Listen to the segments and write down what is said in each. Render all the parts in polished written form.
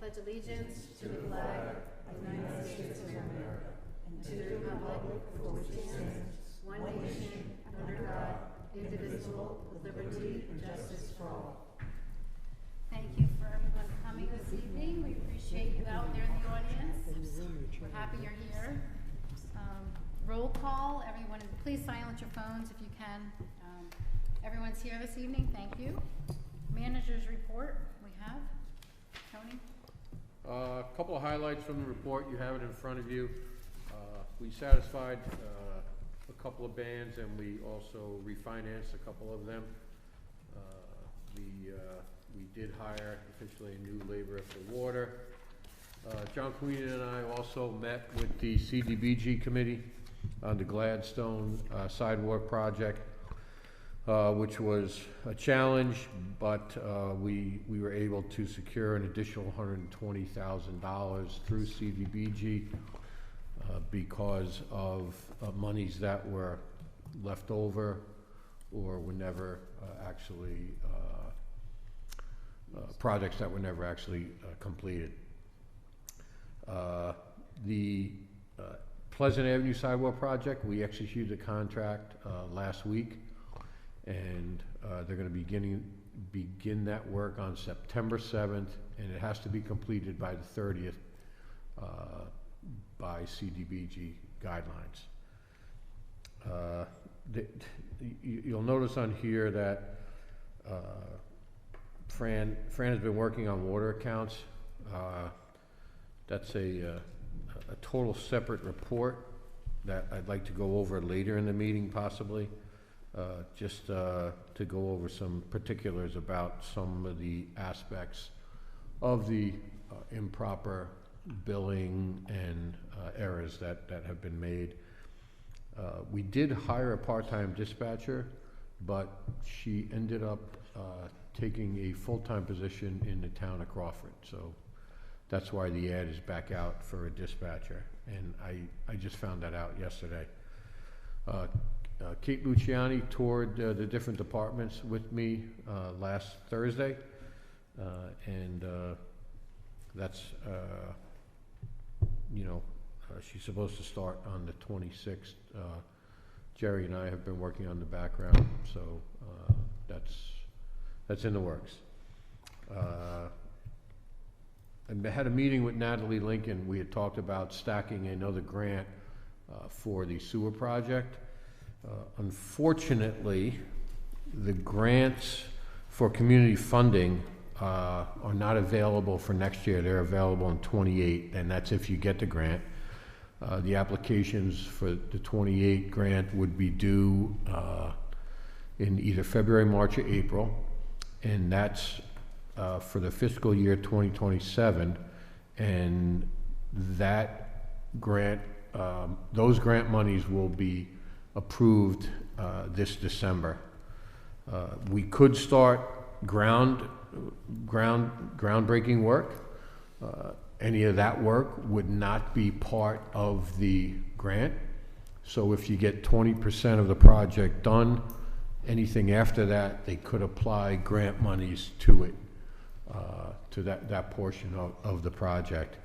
pledge allegiance to the flag of the United States of America and to the republic for which it stands, one nation, under God, indivisible, with liberty and justice for all. Thank you for everyone coming this evening. We appreciate you out there in the audience. We're happy you're here. Roll call. Everyone, please silence your phones if you can. Everyone's here this evening. Thank you. Manager's report. We have Tony. A couple of highlights from the report. You have it in front of you. We satisfied a couple of bands, and we also refinanced a couple of them. We did hire officially a new laborer for water. John Queen and I also met with the CDBG committee on the Gladstone sidewalk project, which was a challenge, but we were able to secure an additional $120,000 through CDBG because of monies that were left over or were never actually projects that were never actually completed. The Pleasant Avenue sidewalk project, we executed the contract last week, and they're going to begin that work on September 7th, and it has to be completed by the 30th by CDBG guidelines. You'll notice on here that Fran has been working on water accounts. That's a total separate report that I'd like to go over later in the meeting, possibly, just to go over some particulars about some of the aspects of the improper billing and errors that have been made. We did hire a part-time dispatcher, but she ended up taking a full-time position in the town of Crawford, so that's why the ad is back out for a dispatcher, and I just found that out yesterday. Kate Luciani toured the different departments with me last Thursday, and that's, she's supposed to start on the 26th. Jerry and I have been working on the background, so that's in the works. I had a meeting with Natalie Lincoln. We had talked about stacking another grant for the sewer project. Unfortunately, the grants for community funding are not available for next year. They're available in 28, and that's if you get the grant. The applications for the 28 grant would be due in either February, March, or April, and that's for the fiscal year 2027, and that grant, those grant monies will be approved this December. We could start groundbreaking work. Any of that work would not be part of the grant. So if you get 20% of the project done, anything after that, they could apply grant monies to it, to that portion of the project.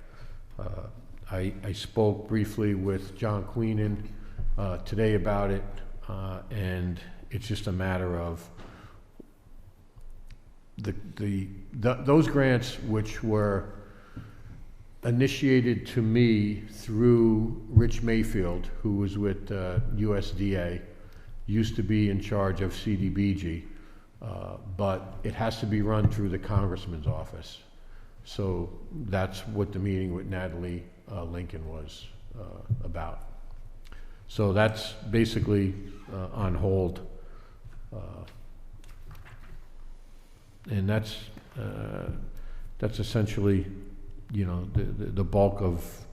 I spoke briefly with John Queenan today about it, and it's just a matter of those grants, which were initiated to me through Rich Mayfield, who was with USDA, used to be in charge of CDBG, but it has to be run through the congressman's office. So that's what the meeting with Natalie Lincoln was about. So that's basically on hold, and that's essentially, the bulk of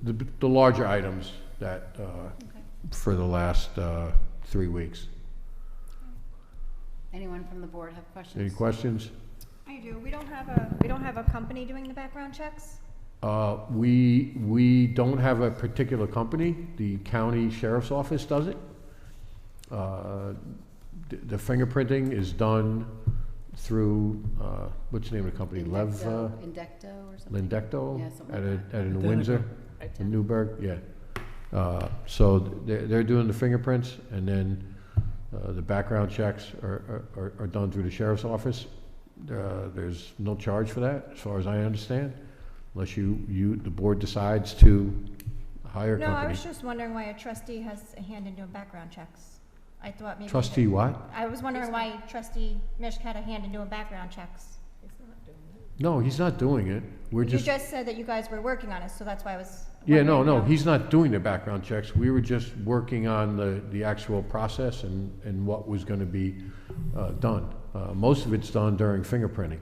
the larger items that for the last 3 weeks. Anyone from the board have questions? Any questions? I do. We don't have a company doing the background checks? We don't have a particular company. The county sheriff's office does it. The fingerprinting is done through, what's the name of the company? Indecto or something? Lindecto? Yeah, something At like that. in Windsor, in Newburgh, yeah. So they're doing the fingerprints, and then the background checks are done through the sheriff's office. There's no charge for that, as far as I understand, unless the board decides to hire a No, I company. was just wondering why a trustee has a hand in doing background checks. I thought maybe. Trustee what? I was wondering why trustee Mishk had a hand in doing background checks. No, he's not doing it. We're You just, just said that you guys were working on it, so that's why I was. yeah, no, wondering how- he's not doing the background checks. We were just working on the actual process and what was gonna be done. Most of it's done during fingerprinting.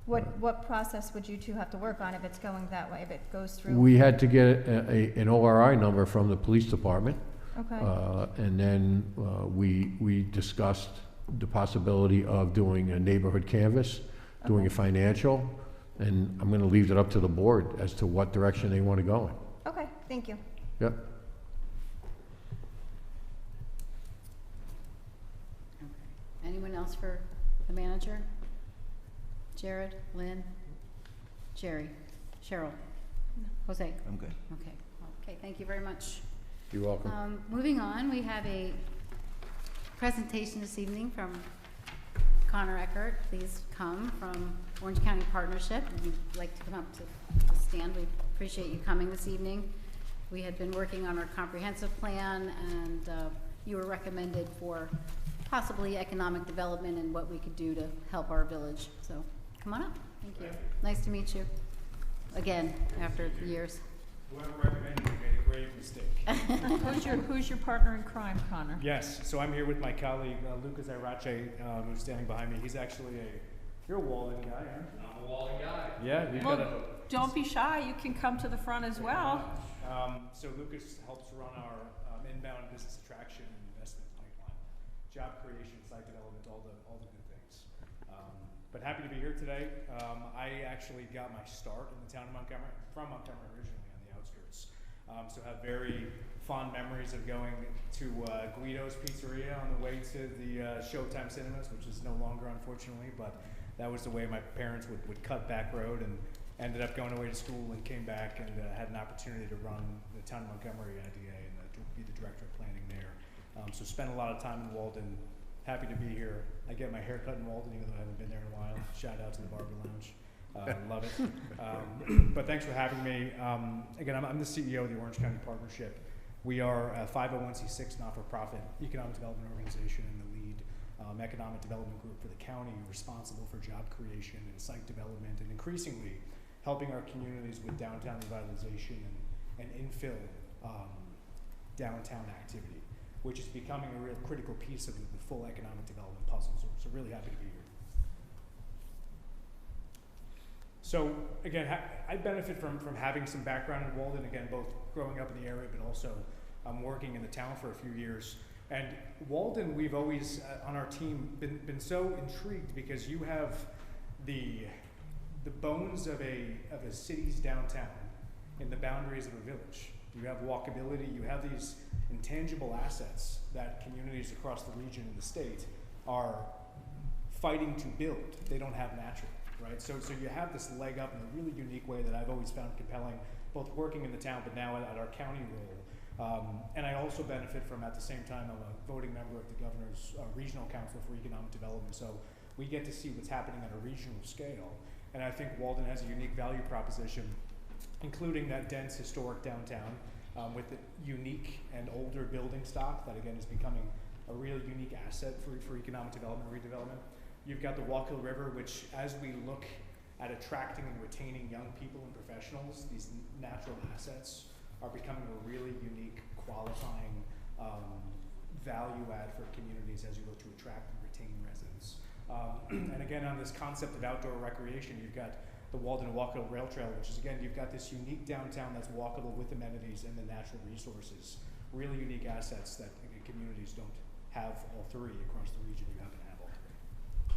What process would you two have to work on if it's going that way, if it goes through? We had to get an ORI number from the police department. Okay, And then we discussed the possibility of doing a neighborhood canvas, doing a Okay. financial, and I'm gonna leave it up to the board as to what direction they wanna go in. okay, thank you. Yep. Okay. Anyone else for the manager? Jared, Lynn, Jerry, Cheryl, Jose? I'm good. Okay, okay, thank you very much. You're welcome. Moving on, we have a presentation this evening from Connor Eckert. Please come from Orange County Partnership. If you'd like to come up to stand, we appreciate you coming this evening. We had been working on our comprehensive plan, and you were recommended for possibly economic development and what we could do to help our village. So come on up. Thank you. Nice to meet you again after years. Whoever recommended you made a grave mistake. Who's your partner in crime, Connor? Yes, so I'm here with my colleague, Lucas Irache, who's standing behind me. He's actually you're a Walden guy, aren't you? I'm a Walden guy. Yeah, you've got a... Well, don't be shy, you can come to the front as well. So Lucas helps run our inbound business attraction and investment pipeline, job creation, site development, all the good things. But happy to be here today. I actually got my start in the town of Montgomery, from Montgomery originally on the outskirts. So have very fond memories of going to Guido's Pizzeria on the way to the Showtime Cinemas, which is no longer unfortunately, but that was the way my parents would cut back road, and ended up going away to school and came back and had an opportunity to run the town of Montgomery IDA and be the director of planning there. So spent a lot of time in Walden. Happy to be here. I get my hair cut in Walden, even though I haven't been there in a while. Shout out to the Barber Lounge. Love it. But thanks for having me. Again, I'm the CEO of the Orange County Partnership. We are a 501c6 not-for-profit economic development organization and the lead economic development group for the county, responsible for job creation and site development, and increasingly helping our communities with downtown revitalization and infill downtown activity, which is becoming a real critical piece of the full economic development puzzle. So really happy to be here. So again, I benefit from having some background in Walden, again, both growing up in the area, but also working in the town for a few years. And Walden, we've always, on our team, been so intrigued because you have the bones of a city's downtown in the boundaries of a village. You have walkability, you have these intangible assets that communities across the region and the state are fighting to build. They don't have naturally, right? So you have this leg up in a really unique way that I've always found compelling, both working in the town, but now at our county role. And I also benefit from, at the same time, I'm a voting member of the Governor's Regional Council for Economic Development, so we get to see what's happening at a regional scale. And I think Walden has a unique value proposition, including that dense historic downtown with the unique and older building stock that, again, is becoming a real unique asset for economic development and redevelopment. You've got the Wallkill River, which, as we look at attracting and retaining young people and professionals, these natural assets are becoming a really unique, qualifying value add for communities as you look to attract and retain residents. And again, on this concept of outdoor recreation, you've got the Walden and Wallkill Rail Trail, which is, again, you've got this unique downtown that's walkable with amenities and the natural resources. Really unique assets that, again, communities don't have all three across the region. You happen to have all three.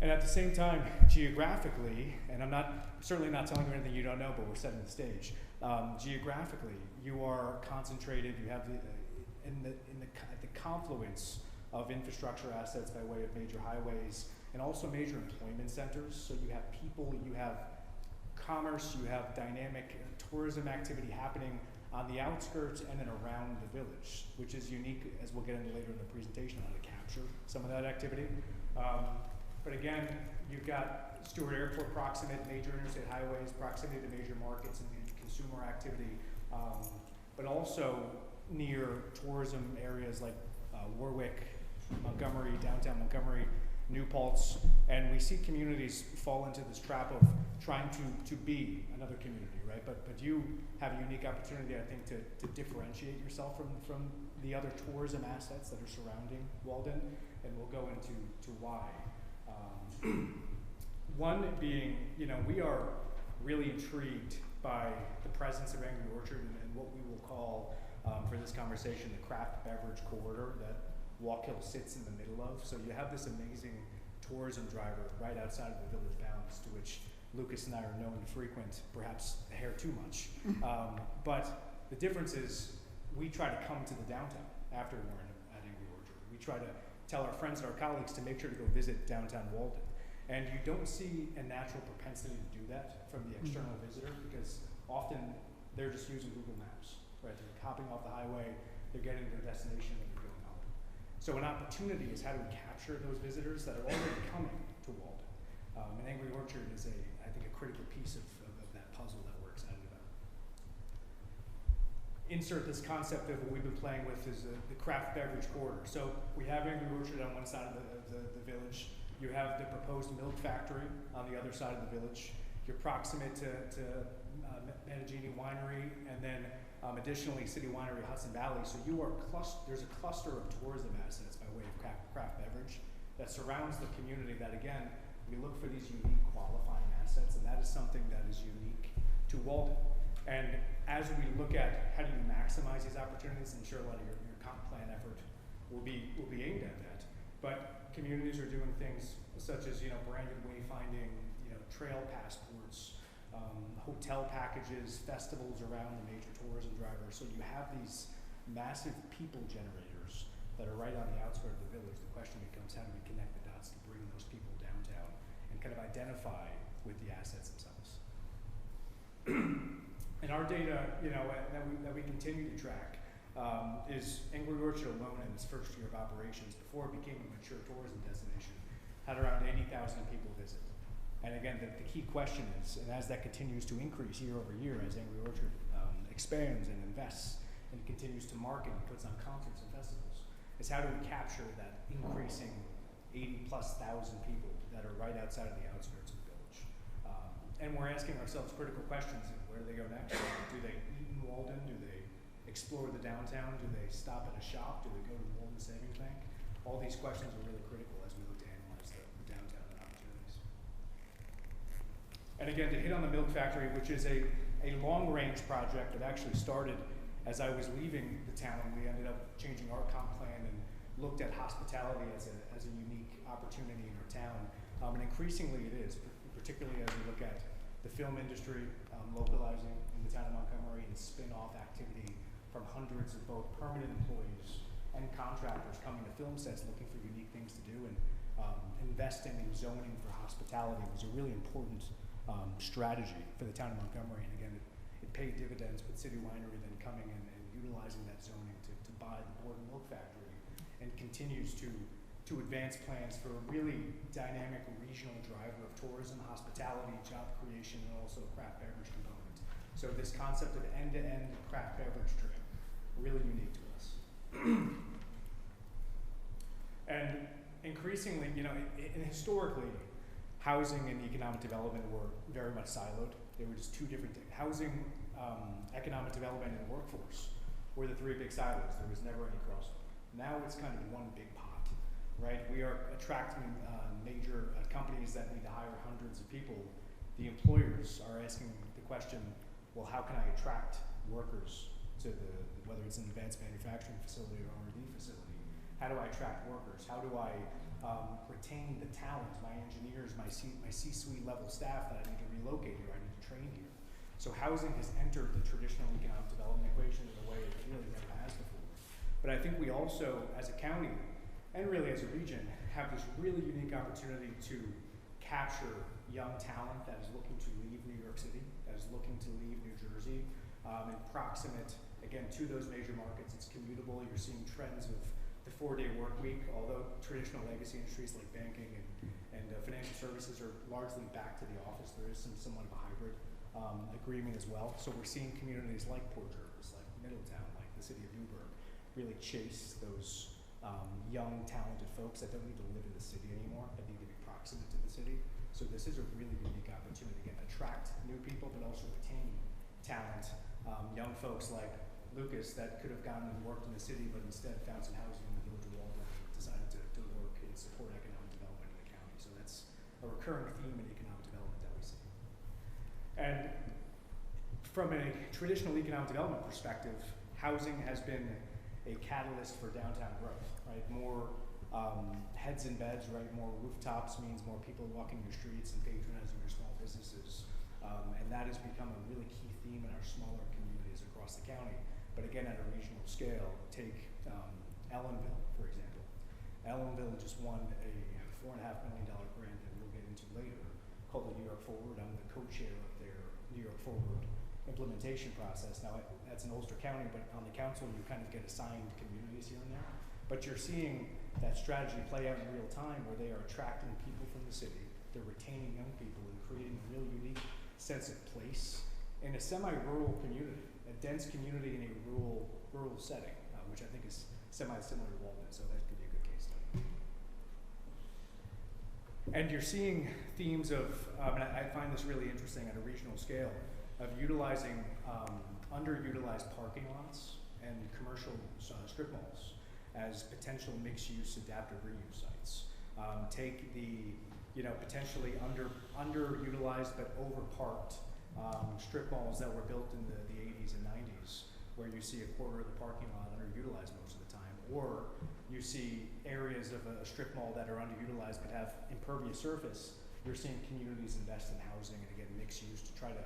And at the same time, geographically, and I'm certainly not telling you anything you don't know, but we're setting the stage. Geographically, you are concentrated. You have at the confluence of infrastructure assets by way of major highways and also major employment centers. So you have people, you have commerce, you have dynamic tourism activity happening on the outskirts and then around the village, which is unique, as we'll get into later in the presentation, how to capture some of that activity. But again, you've got Stewart Airport proximate, major interstate highways, proximity to major markets and consumer activity, but also near tourism areas like Warwick, Montgomery, downtown Montgomery, New Paltz, and we see communities fall into this trap of trying to be another community, right? But you have a unique opportunity, I think, to differentiate yourself from the other tourism assets that are surrounding Walden, and we'll go into why. One being, we are really intrigued by the presence of Angry Orchard and what we will call, for this conversation, the craft beverage corridor that Walk Hill sits in the middle of. So you have this amazing tourism driver right outside of the village bounds, to which Lucas and I are known to frequent, perhaps a hair too much. But the difference is we try to come to the downtown after we're at Angry Orchard. We try to tell our friends and our colleagues to make sure to go visit downtown Walden. And you don't see a natural propensity to do that from the external visitor, because often they're just using Google Maps, right? They're hopping off the highway, they're getting to their destination, and they're going home. So an opportunity is how do we capture those visitors that are already coming to Walden? And Angry Orchard is, I think, a critical piece of that puzzle that we're excited about. Insert this concept of what we've been playing with is the craft beverage corridor. So we have Angry Orchard on one side of the village. You have the proposed milk factory on the other side of the village. You're proximate to Managini Winery, and then additionally City Winery Hudson Valley. So there's a cluster of tourism assets by way of craft beverage that surrounds the community that, again, we look for these unique qualifying assets, and that is something that is unique to Walden. And as we look at how do you maximize these opportunities, I'm sure a lot of your comp plan effort will be aimed at that. But communities are doing things such as, branded wayfinding, trail passports, hotel packages, festivals around the major tourism drivers. So you have these massive people generators that are right on the outskirts of the village. The question becomes, how do we connect the dots to bring those people downtown and kind of identify with the assets themselves? And our data, that we continue to track, is Angry Orchard alone in its first year of operations, before it became a mature tourism destination, had around 80,000 people visit. And again, the key question is, and as that continues to increase year over year, as Angry Orchard expands and invests and continues to market and puts on concerts and festivals, is how do we capture that increasing 80,000+ people that are right outside of the outskirts of the village? And we're asking ourselves critical questions: where do they go next? Do they eat in Walden? Do they explore the downtown? Do they stop at a shop? Do they go to the Walden Savings Bank? All these questions are really critical as we look to analyze the downtown and opportunities. And again, to hit on the milk factory, which is a long-range project that actually started as I was leaving the town. We ended up changing our comp plan and looked at hospitality as a unique opportunity in our town. And increasingly it is, particularly as we look at the film industry localizing in the town of Montgomery and spin-off activity from hundreds of both permanent employees and contractors coming to film sets looking for unique things to do, and investing in zoning for hospitality was a really important strategy for the town of Montgomery. And again, it paid dividends with City Winery then coming in and utilizing that zoning to buy the Borden Milk Factory, and continues to advance plans for a really dynamic regional driver of tourism, hospitality, job creation, and also a craft beverage component. So this concept of end-to-end craft beverage trip, really unique to us. And increasingly, historically, housing and economic development were very much siloed. They were just two different things. Housing, economic development, and workforce were the three big silos. There was never any crossover. Now it's kind of one big pot. Right, we are attracting major companies that need to hire hundreds of people. The employers are asking the question, well, how can I attract workers to whether it's an advanced manufacturing facility or R&D facility? How do I attract workers? How do I retain the talent, my engineers, my C-suite level staff that I need to relocate here, I need to train here? So housing has entered the traditional economic development equation in a way it really never has before. But I think we also, as a county, and really as a region, have this really unique opportunity to capture young talent that is looking to leave New York City, that is looking to leave New Jersey, and proximate, again, to those major markets. It's commutable. You're seeing trends of the 4-day work week, although traditional legacy industries like banking and financial services are largely back to the office. There is somewhat of a hybrid agreement as well. So we're seeing communities like Port Jervis, like Middletown, like the city of Newburgh, really chase those young, talented folks that don't need to live in the city anymore, that need to be proximate to the city. So this is a really unique opportunity, again, attract new people, but also retain talent. Young folks like Lucas that could have gone and worked in the city, but instead found some housing in the village of Walden and decided to work and support economic development in the county. So that's a recurring theme in economic development that we see. And from a traditional economic development perspective, housing has been a catalyst for downtown growth, right? More heads and beds, right? More rooftops means more people walking your streets and patronizing your small businesses. And that has become a really key theme in our smaller communities across the county. But again, at a regional scale, take Ellenville, for example. Ellenville just won a $4.5 million grant that we'll get into later called the New York Forward. I'm the co-chair of their New York Forward implementation process. Now, that's in Ulster County, but on the council, you kind of get assigned communities here and there. But you're seeing that strategy play out in real time where they are attracting people from the city, they're retaining young people and creating a really unique sense of place in a semi-rural community, a dense community in a rural setting, which I think is semi-similar to Walden, so that could be a good case study. And you're seeing themes of, and I find this really interesting at a regional scale, of utilizing underutilized parking lots and commercial strip malls as potential mixed-use adaptive reuse sites. Take the potentially underutilized but overparked strip malls that were built in the 80s and 90s, where you see a quarter of the parking lot underutilized most of the time, or you see areas of a strip mall that are underutilized but have impervious surface. You're seeing communities invest in housing and again mixed use to try to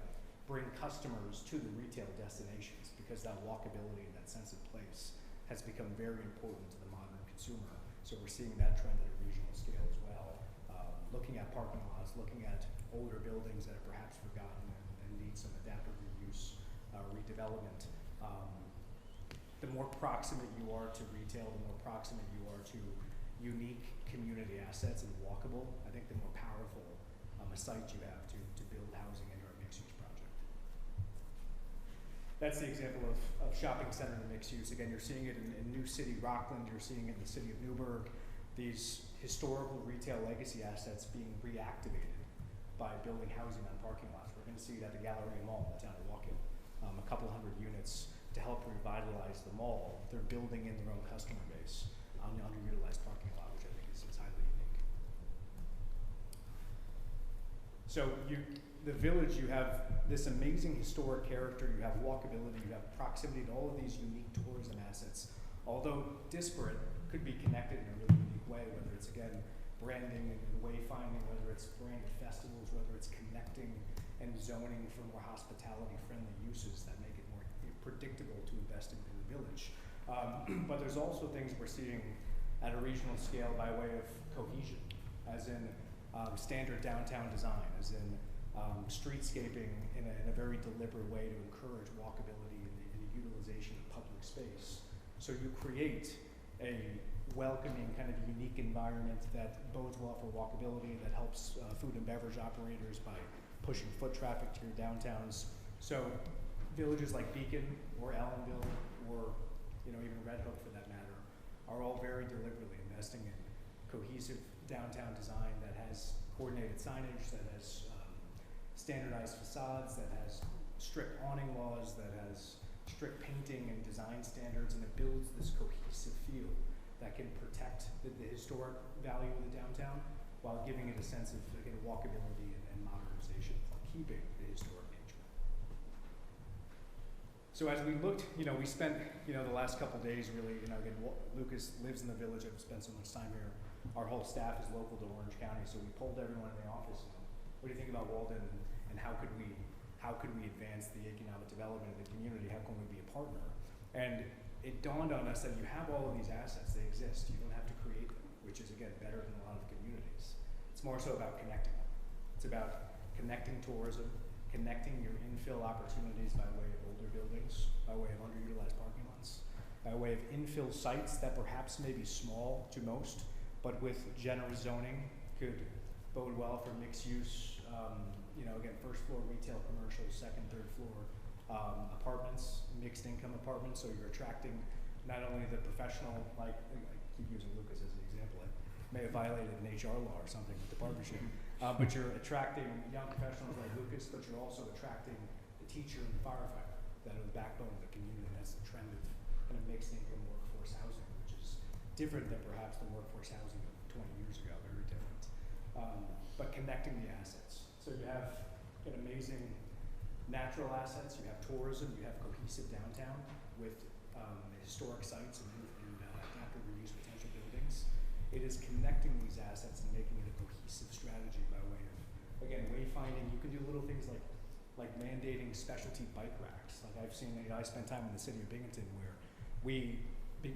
bring customers to the retail destinations, because that walkability and that sense of place has become very important to the modern consumer. So we're seeing that trend at a regional scale as well. Looking at parking lots, looking at older buildings that are perhaps forgotten and need some adaptive reuse, redevelopment. The more proximate you are to retail, the more proximate you are to unique community assets and walkable, I think the more powerful a site you have to build housing in your mixed-use project. That's the example of shopping center and mixed use. Again, you're seeing it in New City, Rockland, you're seeing it in the city of Newburgh. These historical retail legacy assets being reactivated by building housing on parking lots. We're going to see it at the Galleria Mall in the town of Walken, a couple hundred units to help revitalize the mall. They're building in their own customer base on the underutilized parking lot, which I think is highly unique. So the village, you have this amazing historic character, you have walkability, you have proximity to all of these unique tourism assets. Although disparate, could be connected in a really unique way, whether it's, again, branding and wayfinding, whether it's branded festivals, whether it's connecting and zoning for more hospitality-friendly uses that make it more predictable to invest in the village. But there's also things we're seeing at a regional scale by way of cohesion, as in standard downtown design, as in streetscaping in a very deliberate way to encourage walkability and the utilization of public space. So you create a welcoming, kind of unique environment that bodes well for walkability, that helps food and beverage operators by pushing foot traffic to your downtowns. So villages like Beacon or Allenville or even Red Hook for that matter are all very deliberately investing in cohesive downtown design that has coordinated signage, that has standardized facades, that has strict awning laws, that has strict painting and design standards, and it builds this cohesive feel that can protect the historic value of the downtown while giving it a sense of, again, walkability and modernization while keeping the historic nature. So as we looked, we spent, the last couple days really, again, Lucas lives in the village. I've spent so much time here. Our whole staff is local to Orange County, so we polled everyone in the office. What do you think about Walden, and how could we advance the economic development of the community? How can we be a partner? And it dawned on us that you have all of these assets, they exist, you don't have to create them, which is again better than a lot of communities. It's more so about connecting them. It's about connecting tourism, connecting your infill opportunities by way of older buildings, by way of underutilized parking lots, by way of infill sites that perhaps may be small to most, but with generous zoning could bode well for mixed use, again, first floor retail, commercial, second, third floor apartments, mixed income apartments, so you're attracting not only the professional, like, I keep using Lucas as an example, I may have violated an HR law or something with the partnership, but you're attracting young professionals like Lucas, but you're also attracting the teacher and the firefighter that are the backbone of the community. That's the trend of kind of mixed income workforce housing, which is different than perhaps the workforce housing of 20 years ago, very different. But connecting the assets. So you have amazing natural assets, you have tourism, you have cohesive downtown with historic sites and adaptive reuse potential buildings. It is connecting these assets and making it a cohesive strategy by way of, again, wayfinding. You can do little things like mandating specialty bike racks. Like I've seen, I spent time in the city of Binghamton where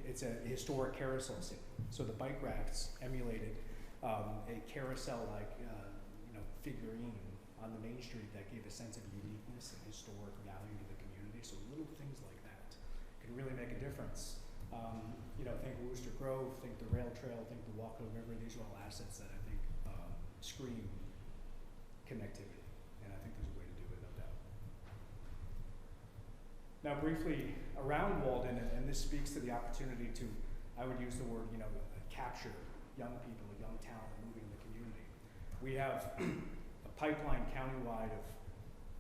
it's a historic carousel city. So the bike racks emulated a carousel-like, figurine on the main street that gave a sense of uniqueness and historic value to the community. So little things like that can really make a difference. Think Wooster Grove, think the rail trail, think the Walkable River. These are all assets that I think scream connectivity, and I think there's a way to do it, no doubt. Now, briefly around Walden, and this speaks to the opportunity to, I would use the word, capture young people, young talent moving in the community. We have a pipeline countywide of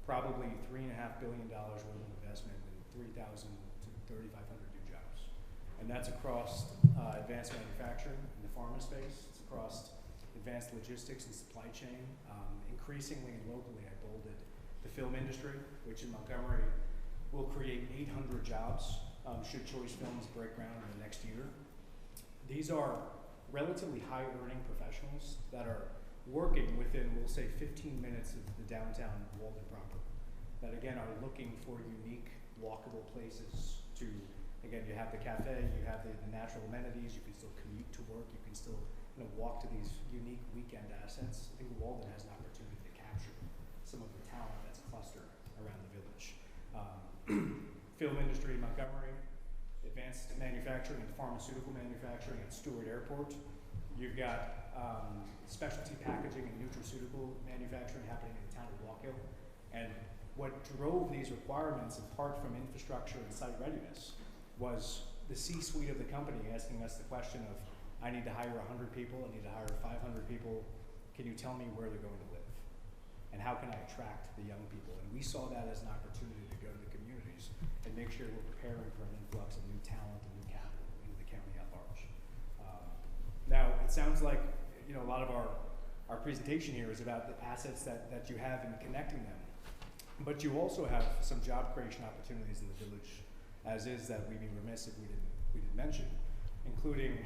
probably $3.5 billion worth of investment and 3,000 to 3,500 new jobs. And that's across advanced manufacturing in the pharma space. It's across advanced logistics and supply chain. Increasingly and locally, I bolded the film industry, which in Montgomery will create 800 jobs should Choice Films break ground in the next year. These are relatively high-earning professionals that are working within, we'll say, 15 minutes of the downtown Walden proper, that again are looking for unique, walkable places to, again, you have the cafe, you have the natural amenities, you can still commute to work, you can still walk to these unique weekend assets. I think Walden has an opportunity to capture some of the talent that's clustered around the village. Film industry in Montgomery, advanced manufacturing and pharmaceutical manufacturing at Stewart Airport. You've got specialty packaging and nutraceutical manufacturing happening in the town of Walk Hill. And what drove these requirements, apart from infrastructure and site readiness, was the C-suite of the company asking us the question of, I need to hire 100 people, I need to hire 500 people, can you tell me where they're going to live? And how can I attract the young people? And we saw that as an opportunity to go to the communities and make sure we're preparing for an influx of new talent and new capital into the county at large. Now, it sounds like a lot of our presentation here is about the assets that you have and connecting them. But you also have some job creation opportunities in the village, as is that we'd be remiss if we didn't mention, including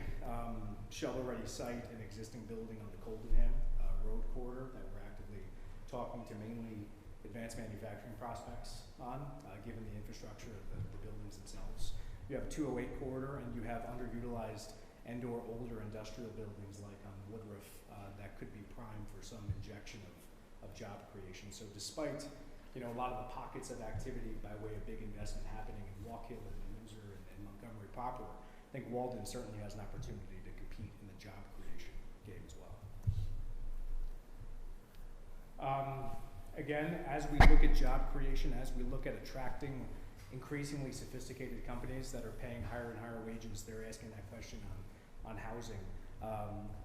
shovel-ready site and existing building on the Coldenham road corridor that we're actively talking to mainly advanced manufacturing prospects on, given the infrastructure of the buildings themselves. You have a 208 corridor, and you have underutilized and/or older industrial buildings like on Woodruff that could be primed for some injection of job creation. So despite a lot of the pockets of activity by way of big investment happening in Walk Hill and Windsor and Montgomery proper, I think Walden certainly has an opportunity to compete in the job creation game as well. Again, as we look at job creation, as we look at attracting increasingly sophisticated companies that are paying higher and higher wages, they're asking that question on housing.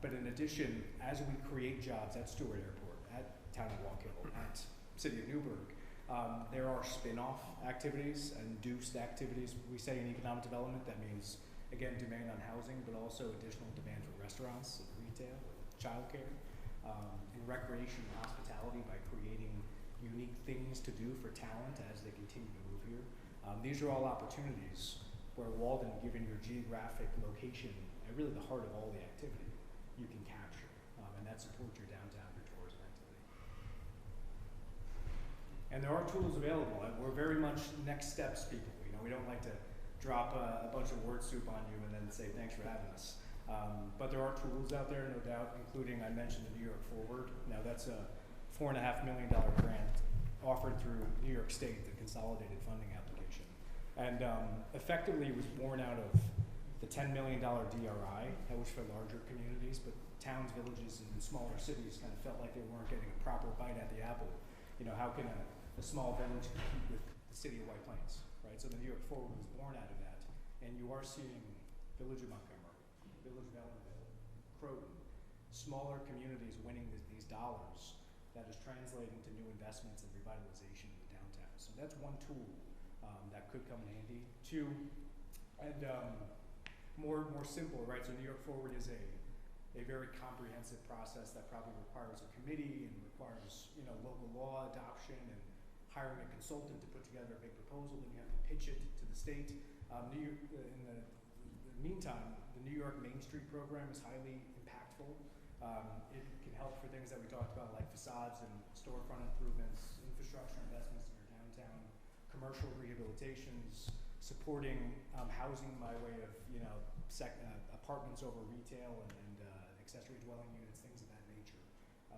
But in addition, as we create jobs at Stewart Airport, at Town of Walk Hill, at City of Newburgh, there are spin-off activities and induced activities. We say in economic development, that means, again, demand on housing, but also additional demand for restaurants, and retail, childcare, in recreation and hospitality by creating unique things to do for talent as they continue to move here. These are all opportunities where Walden, given your geographic location, and really the heart of all the activity, you can capture, and that supports your downtown, your tourism activity. And there are tools available. We're very much next steps people. We don't like to drop a bunch of word soup on you and then say thanks for having us. But there are tools out there, no doubt, including I mentioned the New York Forward. Now that's a $4.5 million grant offered through New York State, the consolidated funding application. And effectively it was born out of the $10 million DRI, that was for larger communities, but towns, villages, and smaller cities kind of felt like they weren't getting a proper bite at the apple. You know, how can a small village compete with the city of White Plains, right? So the New York Forward was born out of that. And you are seeing Village of Montgomery, Village of Ellenville, Croton, smaller communities winning these dollars that is translating to new investments and revitalization in the downtown. So that's one tool that could come in handy. Two, and more simple, right? So New York Forward is a very comprehensive process that probably requires a committee and requires, you know, local law adoption and hiring a consultant to put together a big proposal. Then you have to pitch it to the state. In the meantime, the New York Main Street program is highly impactful. It can help for things that we talked about, like facades and storefront improvements, infrastructure investments in your downtown, commercial rehabilitations, supporting housing by way of, you know, apartments over retail and accessory dwelling units, things of that nature.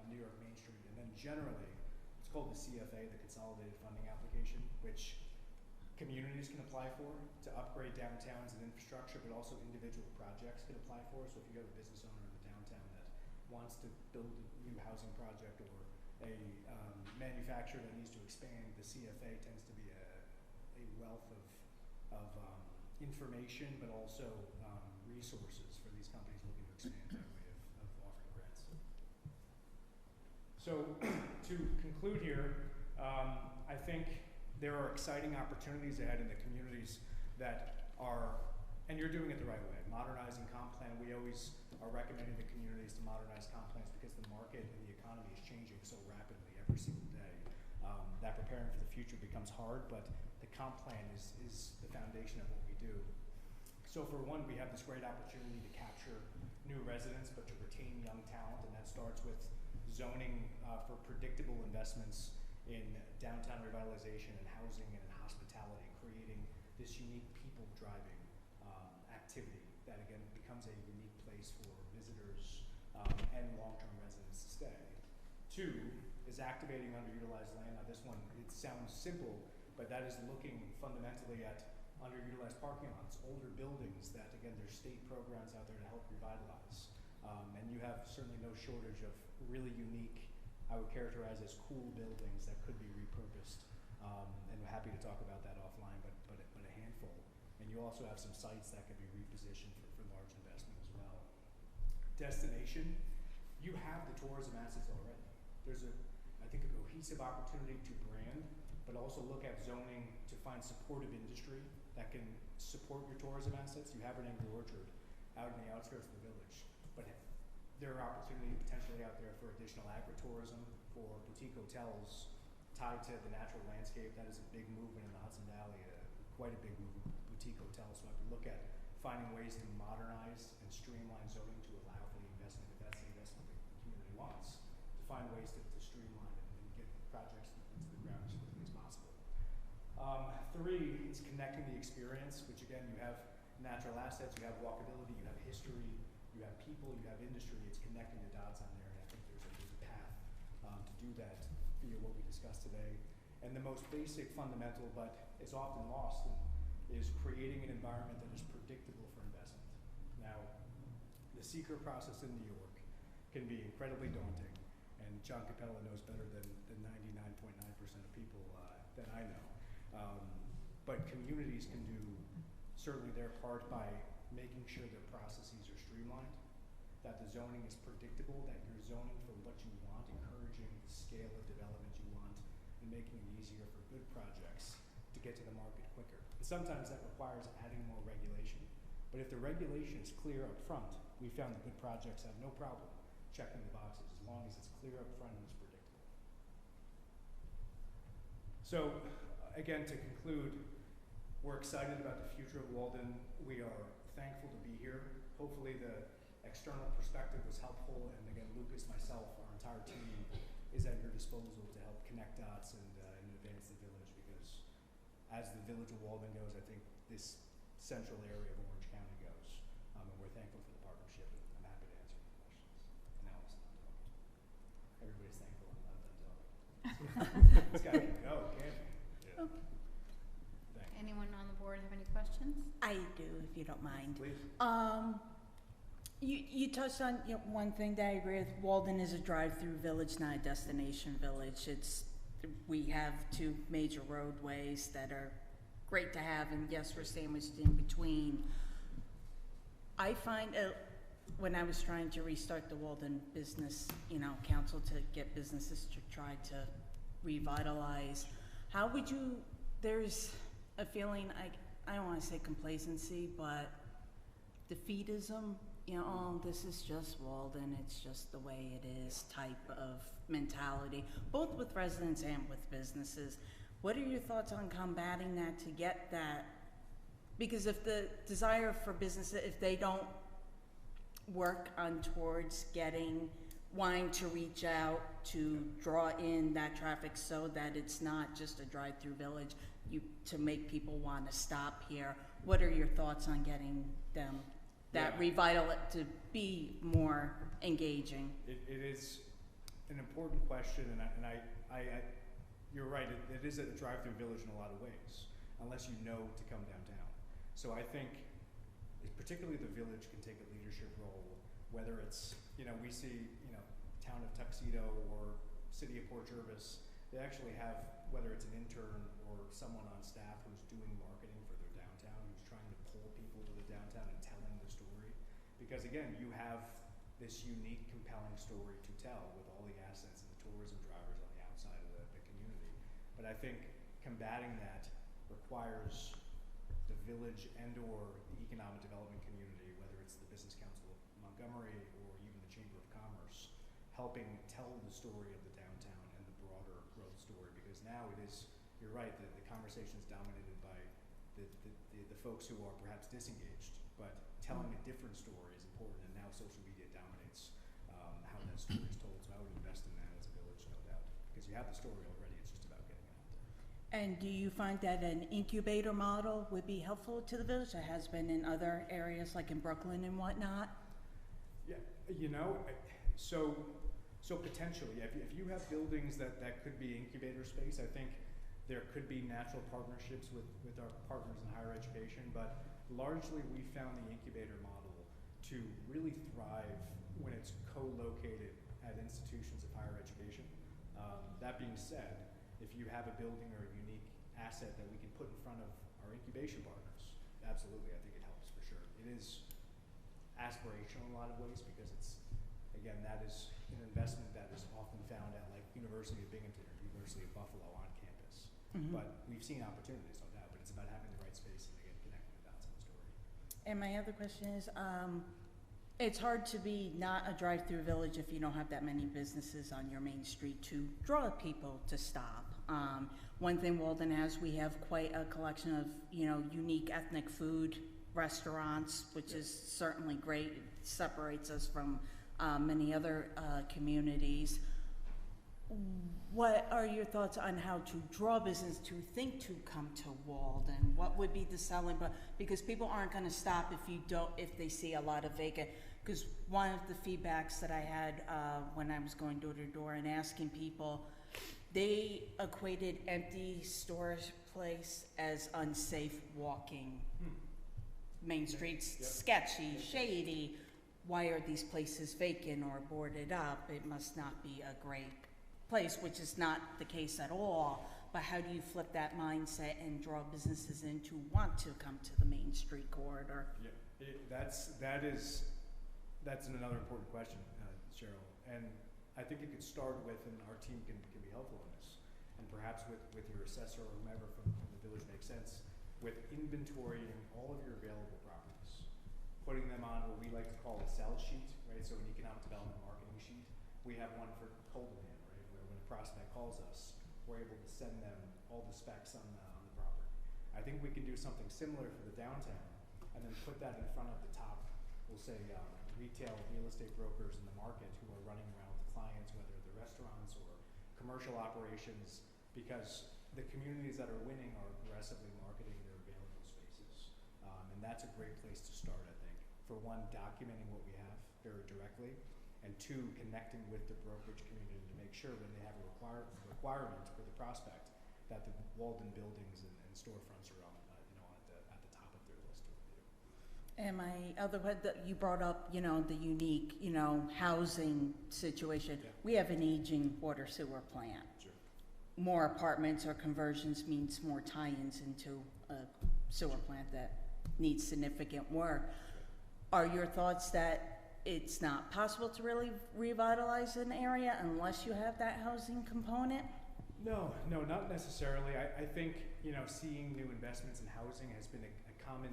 New York Main Street, and then generally, it's called the CFA, the Consolidated Funding Application, which communities can apply for to upgrade downtowns and infrastructure, but also individual projects can apply for. So if you have a business owner in the downtown that wants to build a new housing project or a manufacturer that needs to expand, the CFA tends to be a wealth of information, but also resources for these companies looking to expand by way of offering grants. So to conclude here, I think there are exciting opportunities ahead in the communities that are, and you're doing it the right way, modernizing comp plan. We always are recommending the communities to modernize comp plans because the market and the economy is changing so rapidly every single day that preparing for the future becomes hard, but the comp plan is the foundation of what we do. So for one, we have this great opportunity to capture new residents, but to retain young talent, and that starts with zoning for predictable investments in downtown revitalization and housing and in hospitality, creating this unique people-driving activity that again becomes a unique place for visitors and long-term residents to stay. Two is activating underutilized land. Now this one, it sounds simple, but that is looking fundamentally at underutilized parking lots, older buildings that again, there's state programs out there to help revitalize. And you have certainly no shortage of really unique, I would characterize as cool buildings that could be repurposed. And we're happy to talk about that offline, but a handful. And you also have some sites that could be repositioned for large investment as well. Destination, you have the tourism assets already. There's I think a cohesive opportunity to brand, but also look at zoning to find supportive industry that can support your tourism assets. You have an Angry Orchard out in the outskirts of the village, but there are opportunities potentially out there for additional agritourism, for boutique hotels tied to the natural landscape. That is a big movement in the Hudson Valley, quite a big movement, boutique hotels. So I would look at finding ways to modernize and streamline zoning to allow for the investment, if that's the investment the community wants, to find ways to streamline and get projects into the ground as quickly as possible. Three is connecting the experience, which again, you have natural assets, you have walkability, you have history, you have people, you have industry. It's connecting the dots on there, and I think there's a path to do that via what we discussed today. And the most basic fundamental, but is often lost, is creating an environment that is predictable for investment. Now, the seeker process in New York can be incredibly daunting, and John Capella knows better than 99.9% of people that I know. But communities can do certainly their part by making sure their processes are streamlined, that the zoning is predictable, that you're zoning for what you want, encouraging the scale of development you want, and making it easier for good projects to get to the market quicker. And sometimes that requires adding more regulation. But if the regulation is clear up front, we found that good projects have no problem checking the boxes as long as it's clear up front and it's predictable. So again, to conclude, we're excited about the future of Walden. We are thankful to be here. Hopefully the external perspective was helpful, and again, Lucas, myself, our entire team is at your disposal to help connect dots and advance the village, because as the village of Walden goes, I think this central area of Orange County goes. And we're thankful for the partnership, and I'm happy to answer any questions. And now I'll stop talking. Everybody's thankful I'm not done talking. This guy can go, can't he? Yeah. Thank you. Anyone on the board have any questions? I do, if you don't mind. Please. You touched on one thing that I agree with. Walden is a drive-through village, not a destination village. We have two major roadways that are great to have, and yes, we're sandwiched in between. I find when I was trying to restart the Walden Business, Council to get businesses to try to revitalize, how would you? There's a feeling, I don't want to say complacency, but defeatism. Oh, this is just Walden, it's just the way it is type of mentality, both with residents and with businesses. What are your thoughts on combating that to get that? Because if the desire for businesses, if they don't work on towards wanting to reach out to draw in that traffic so that it's not just a drive-through village, to make people want to stop here, what are your thoughts on getting them to be more engaging? It is an important question, and I you're right. It is a drive-through village in a lot of ways, unless you know to come downtown. So I think, particularly the village can take a leadership role, whether it's we see town of Tuxedo or city of Port Jervis. They actually have, whether it's an intern or someone on staff who's doing marketing for their downtown, who's trying to pull people to the downtown and telling the story. Because again, you have this unique, compelling story to tell with all the assets and the tourism drivers on the outside of the community. But I think combating that requires the village and or the economic development community, whether it's the Business Council of Montgomery or even the Chamber of Commerce, helping tell the story of the downtown and the broader growth story. Because now it is, you're right, the conversation is dominated by the folks who are perhaps disengaged, but telling a different story is important, and now social media dominates how that story is told. So I would invest in that as a village, no doubt, because you have the story already. It's just about getting it out there. And do you find that an incubator model would be helpful to the village? It has been in other areas like in Brooklyn and whatnot. Yeah, so potentially, if you have buildings that could be incubator space, I think there could be natural partnerships with our partners in higher education, but largely we found the incubator model to really thrive when it's co-located at institutions of higher education. That being said, if you have a building or a unique asset that we can put in front of our incubation partners, absolutely, I think it helps for sure. It is aspirational in a lot of ways because it's, again, that is an investment that is often found at like University of Binghamton or University of Buffalo on campus. Mm-hmm. But we've seen opportunities, no doubt, but it's about having the right space and again, connecting the dots in the story. And my other question is, it's hard to be not a drive-through village if you don't have that many businesses on your main street to draw people to stop. One thing Walden has, we have quite a collection of, unique ethnic food restaurants, which is certainly great. It separates us from many other communities. What are your thoughts on how to draw business to think to come to Walden? What would be the selling? Because people aren't going to stop if they see a lot of vacant. Because one of the feedbacks that I had when I was going door to door and asking people, they equated empty storage place as unsafe walking. Main Street's sketchy, shady. Why are these places vacant or boarded up? It must not be a great place, which is not the case at all. But how do you flip that mindset and draw businesses in to want to come to the Main Street corridor? Yeah, that's another important question, Cheryl. And I think it could start with, and our team can be helpful in this, and perhaps with your assessor or whomever from the village makes sense, with inventorying all of your available properties, putting them on what we like to call a sell sheet, right? So an economic development marketing sheet. We have one for Coldenham, right? Where when a prospect calls us, we're able to send them all the specs on the property. I think we can do something similar for the downtown, and then put that in front of the top, we'll say retail real estate brokers in the market who are running around with clients, whether they're restaurants or commercial operations, because the communities that are winning are aggressively marketing their available spaces. And that's a great place to start, I think. For one, documenting what we have very directly, and two, connecting with the brokerage community to make sure when they have a requirement for the prospect that the Walden buildings and storefronts are on, at the top of their list to review. And my other one that you brought up, the unique, housing situation. Yeah. We have an aging water sewer plant. Sure. More apartments or conversions means more tie-ins into a sewer plant that needs significant work. Are your thoughts that it's not possible to really revitalize an area unless you have that housing component? No, not necessarily. I think, seeing new investments in housing has been a common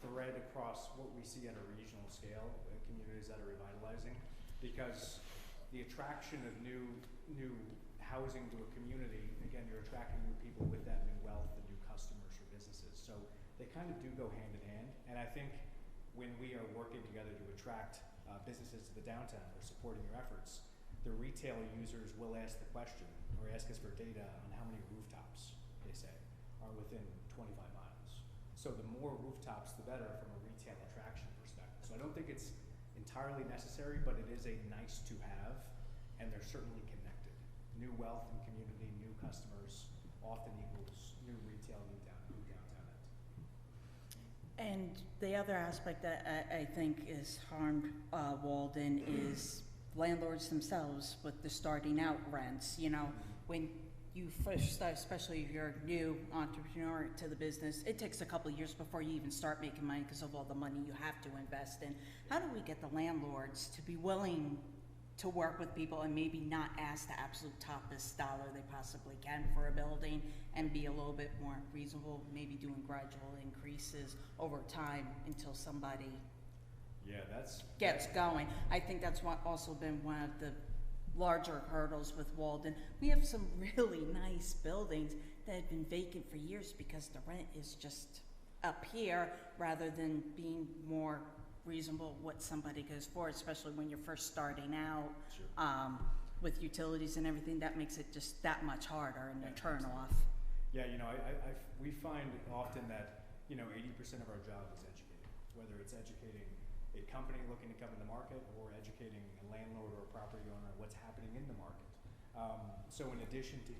thread across what we see at a regional scale, communities that are revitalizing, because the attraction of new housing to a community, again, you're attracting new people with that new wealth and new customers for businesses. So they kind of do go hand in hand, and I think when we are working together to attract businesses to the downtown or supporting your efforts, the retail users will ask the question or ask us for data on how many rooftops, they say, are within 25 miles. So the more rooftops, the better from a retail attraction perspective. So I don't think it's entirely necessary, but it is a nice to have, and they're certainly connected. New wealth and community, new customers often equals new retail, new downtown end. And the other aspect that I think is harmed Walden is landlords themselves with the starting out rents. When you first start, especially if you're a new entrepreneur to the business, it takes a couple of years before you even start making money because of all the money you have to invest in. How do we get the landlords to be willing to work with people and maybe not ask the absolute toppest dollar they possibly can for a building and be a little bit more reasonable, maybe doing gradual increases over time until somebody gets going? I think that's also been one of the larger hurdles with Walden. We have some really nice buildings that have been vacant for years because the rent is just up here rather than being more reasonable what somebody goes for, especially when you're first starting out. Sure. With utilities and everything. That makes it just that much harder in the turn off. Yeah, we find often that 80% of our job is educating, whether it's educating a company looking to come in the market or educating a landlord or a property owner what's happening in the market. So in addition to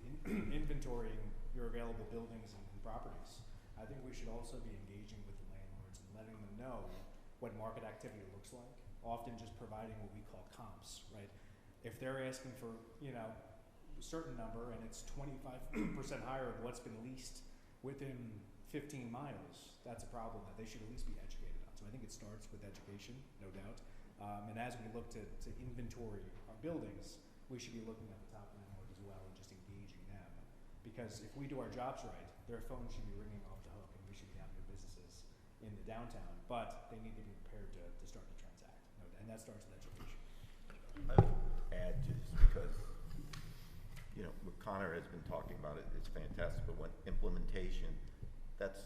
inventorying your available buildings and properties, I think we should also be engaging with the landlords and letting them know what market activity looks like, often just providing what we call comps, right? If they're asking for, a certain number and it's 25% higher of what's been leased within 15 miles, that's a problem that they should at least be educated on. So I think it starts with education, no doubt. And as we look to inventory our buildings, we should be looking at the top landlord as well and just engaging them. Because if we do our jobs right, their phone should be ringing off the hook and we should be having new businesses in the downtown, but they need to be prepared to start to transact. And that starts with education. I would add just because, what Connor has been talking about, it's fantastic, but when implementation, that's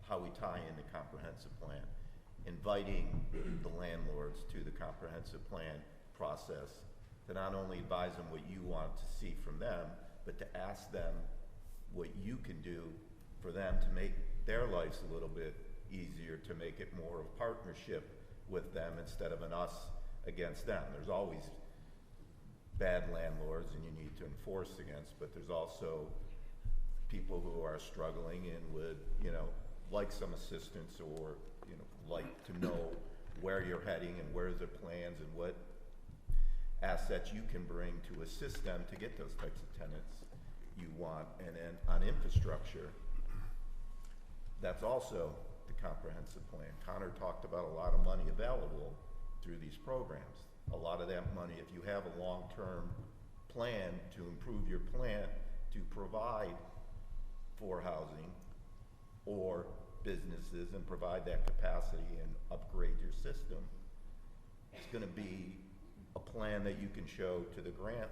how we tie in the comprehensive plan. Inviting the landlords to the comprehensive plan process to not only advise them what you want to see from them, but to ask them what you can do for them to make their lives a little bit easier, to make it more of a partnership with them instead of an us against them. There's always bad landlords and you need to enforce against, but there's also people who are struggling and would, like some assistance or, like to know where you're heading and where's their plans and what assets you can bring to assist them to get those types of tenants you want. And then on infrastructure, that's also the comprehensive plan. Connor talked about a lot of money available through these programs. A lot of that money, if you have a long-term plan to improve your plant to provide for housing or businesses and provide that capacity and upgrade your system, it's going to be a plan that you can show to the grant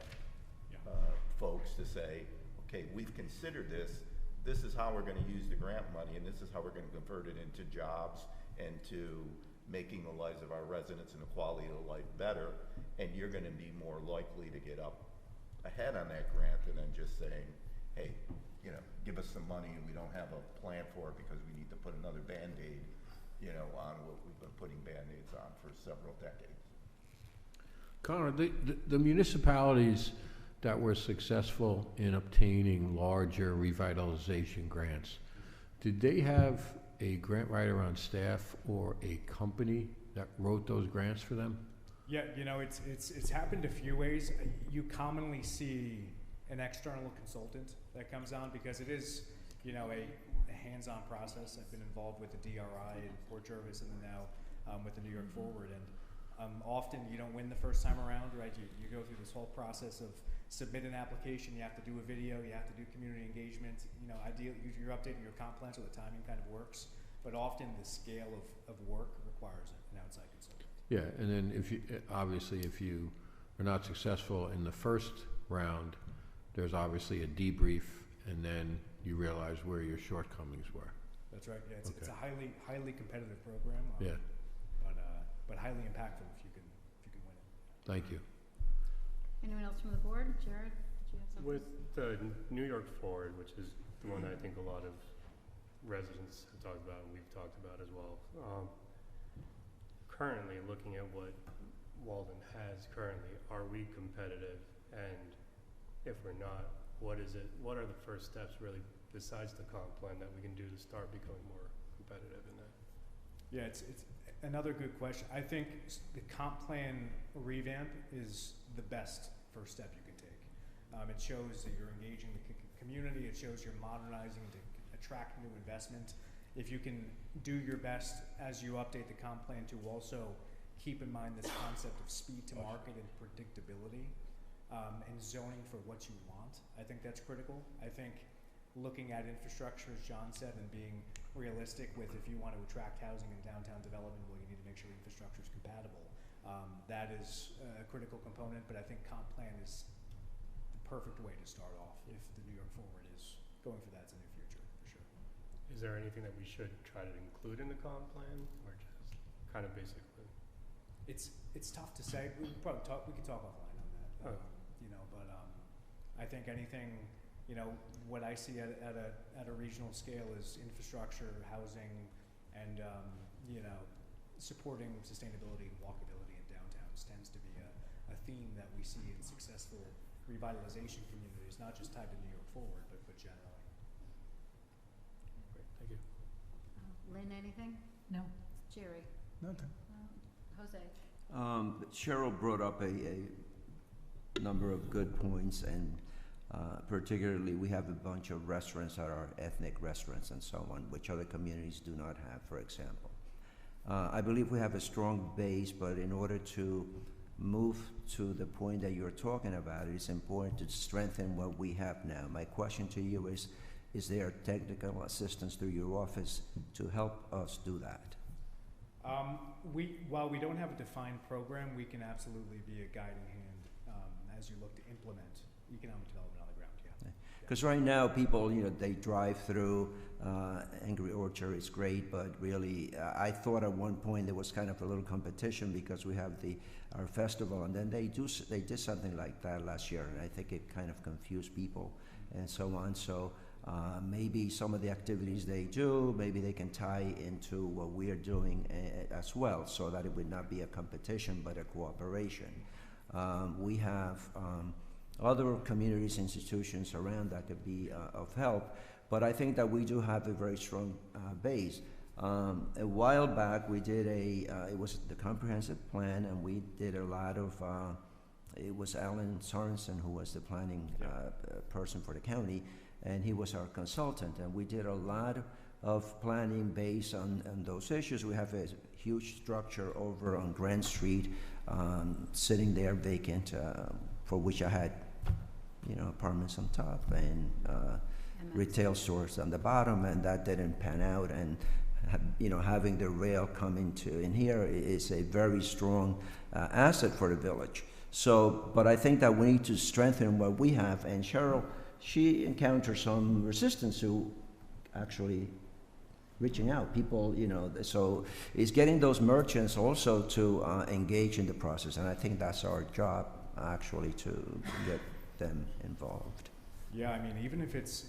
folks to say, okay, we've considered this. This is how we're going to use the grant money, and this is how we're going to convert it into jobs and to making the lives of our residents and the quality of life better. And you're going to be more likely to get up ahead on that grant than just saying, hey, give us some money and we don't have a plan for it because we need to put another Band-Aid, on what we've been putting Band-Aids on for several decades. Connor, the municipalities that were successful in obtaining larger revitalization grants, did they have a grant writer on staff or a company that wrote those grants for them? Yeah, it's happened a few ways. You commonly see an external consultant that comes on because it is, a hands-on process. I've been involved with the DRI in Port Jervis and then now with the New York Forward. And often you don't win the first time around, right? You go through this whole process of submit an application, you have to do a video, you have to do community engagement. Ideally, you're updating your comp plan so the timing kind of works. But often the scale of work requires an outside consultant. Yeah, and then if you are not successful in the first round, there's obviously a debrief, and then you realize where your shortcomings were. That's right. Yeah, it's a highly competitive program. Yeah. But highly impactful if you can win it. Thank you. Anyone else from the board? Jared, did you have something? With the New York Forward, which is the one that I think a lot of residents have talked about and we've talked about as well. Currently, looking at what Walden has currently, are we competitive? And if we're not, what are the first steps really besides the comp plan that we can do to start becoming more competitive in that? Yeah, it's another good question. I think the comp plan revamp is the best first step you can take. It shows that you're engaging the community. It shows you're modernizing to attract new investment. If you can do your best as you update the comp plan to also keep in mind this concept of speed to market and predictability and zoning for what you want, I think that's critical. I think looking at infrastructure, as John said, and being realistic with if you want to attract housing in downtown development, well, you need to make sure the infrastructure is compatible. That is a critical component, but I think comp plan is the perfect way to start off if the New York Forward is going for that in the future, for sure. Is there anything that we should try to include in the comp plan, or just kind of basically? It's tough to say. We could talk offline on that. Oh. But I think anything, what I see at a regional scale is infrastructure, housing, and supporting sustainability and walkability in downtowns tends to be a theme that we see in successful revitalization communities, not just tied to New York Forward, but generally. Great, thank you. Lynn, anything? No. Jerry? Nothing. Jose? Cheryl brought up a number of good points, and particularly we have a bunch of restaurants that are ethnic restaurants and so on, which other communities do not have, for example. I believe we have a strong base, but in order to move to the point that you're talking about, it's important to strengthen what we have now. My question to you is there technical assistance through your office to help us do that? While we don't have a defined program, we can absolutely be a guiding hand as you look to implement economic development on the ground. Yeah. Because right now, people, they drive through Angry Orchard. It's great, but really, I thought at one point there was kind of a little competition because we have our festival, and then they did something like that last year, and I think it kind of confused people and so on. So maybe some of the activities they do, maybe they can tie into what we are doing as well, so that it would not be a competition but a cooperation. We have other communities, institutions around that could be of help, but I think that we do have a very strong base. A while back, we did it was the comprehensive plan, and we did a lot of, it was Alan Sorensen who was the planning person for the county, and he was our consultant, and we did a lot of planning based on those issues. We have a huge structure over on Grand Street, sitting there vacant, for which I had, apartments on top and retail stores on the bottom, and that didn't pan out. And having the rail come in here is a very strong asset for the village. So, but I think that we need to strengthen what we have. And Cheryl, she encountered some resistance to actually reaching out. People, so it's getting those merchants also to engage in the process. And I think that's our job, actually, to get them involved. Yeah, I mean, even if it's,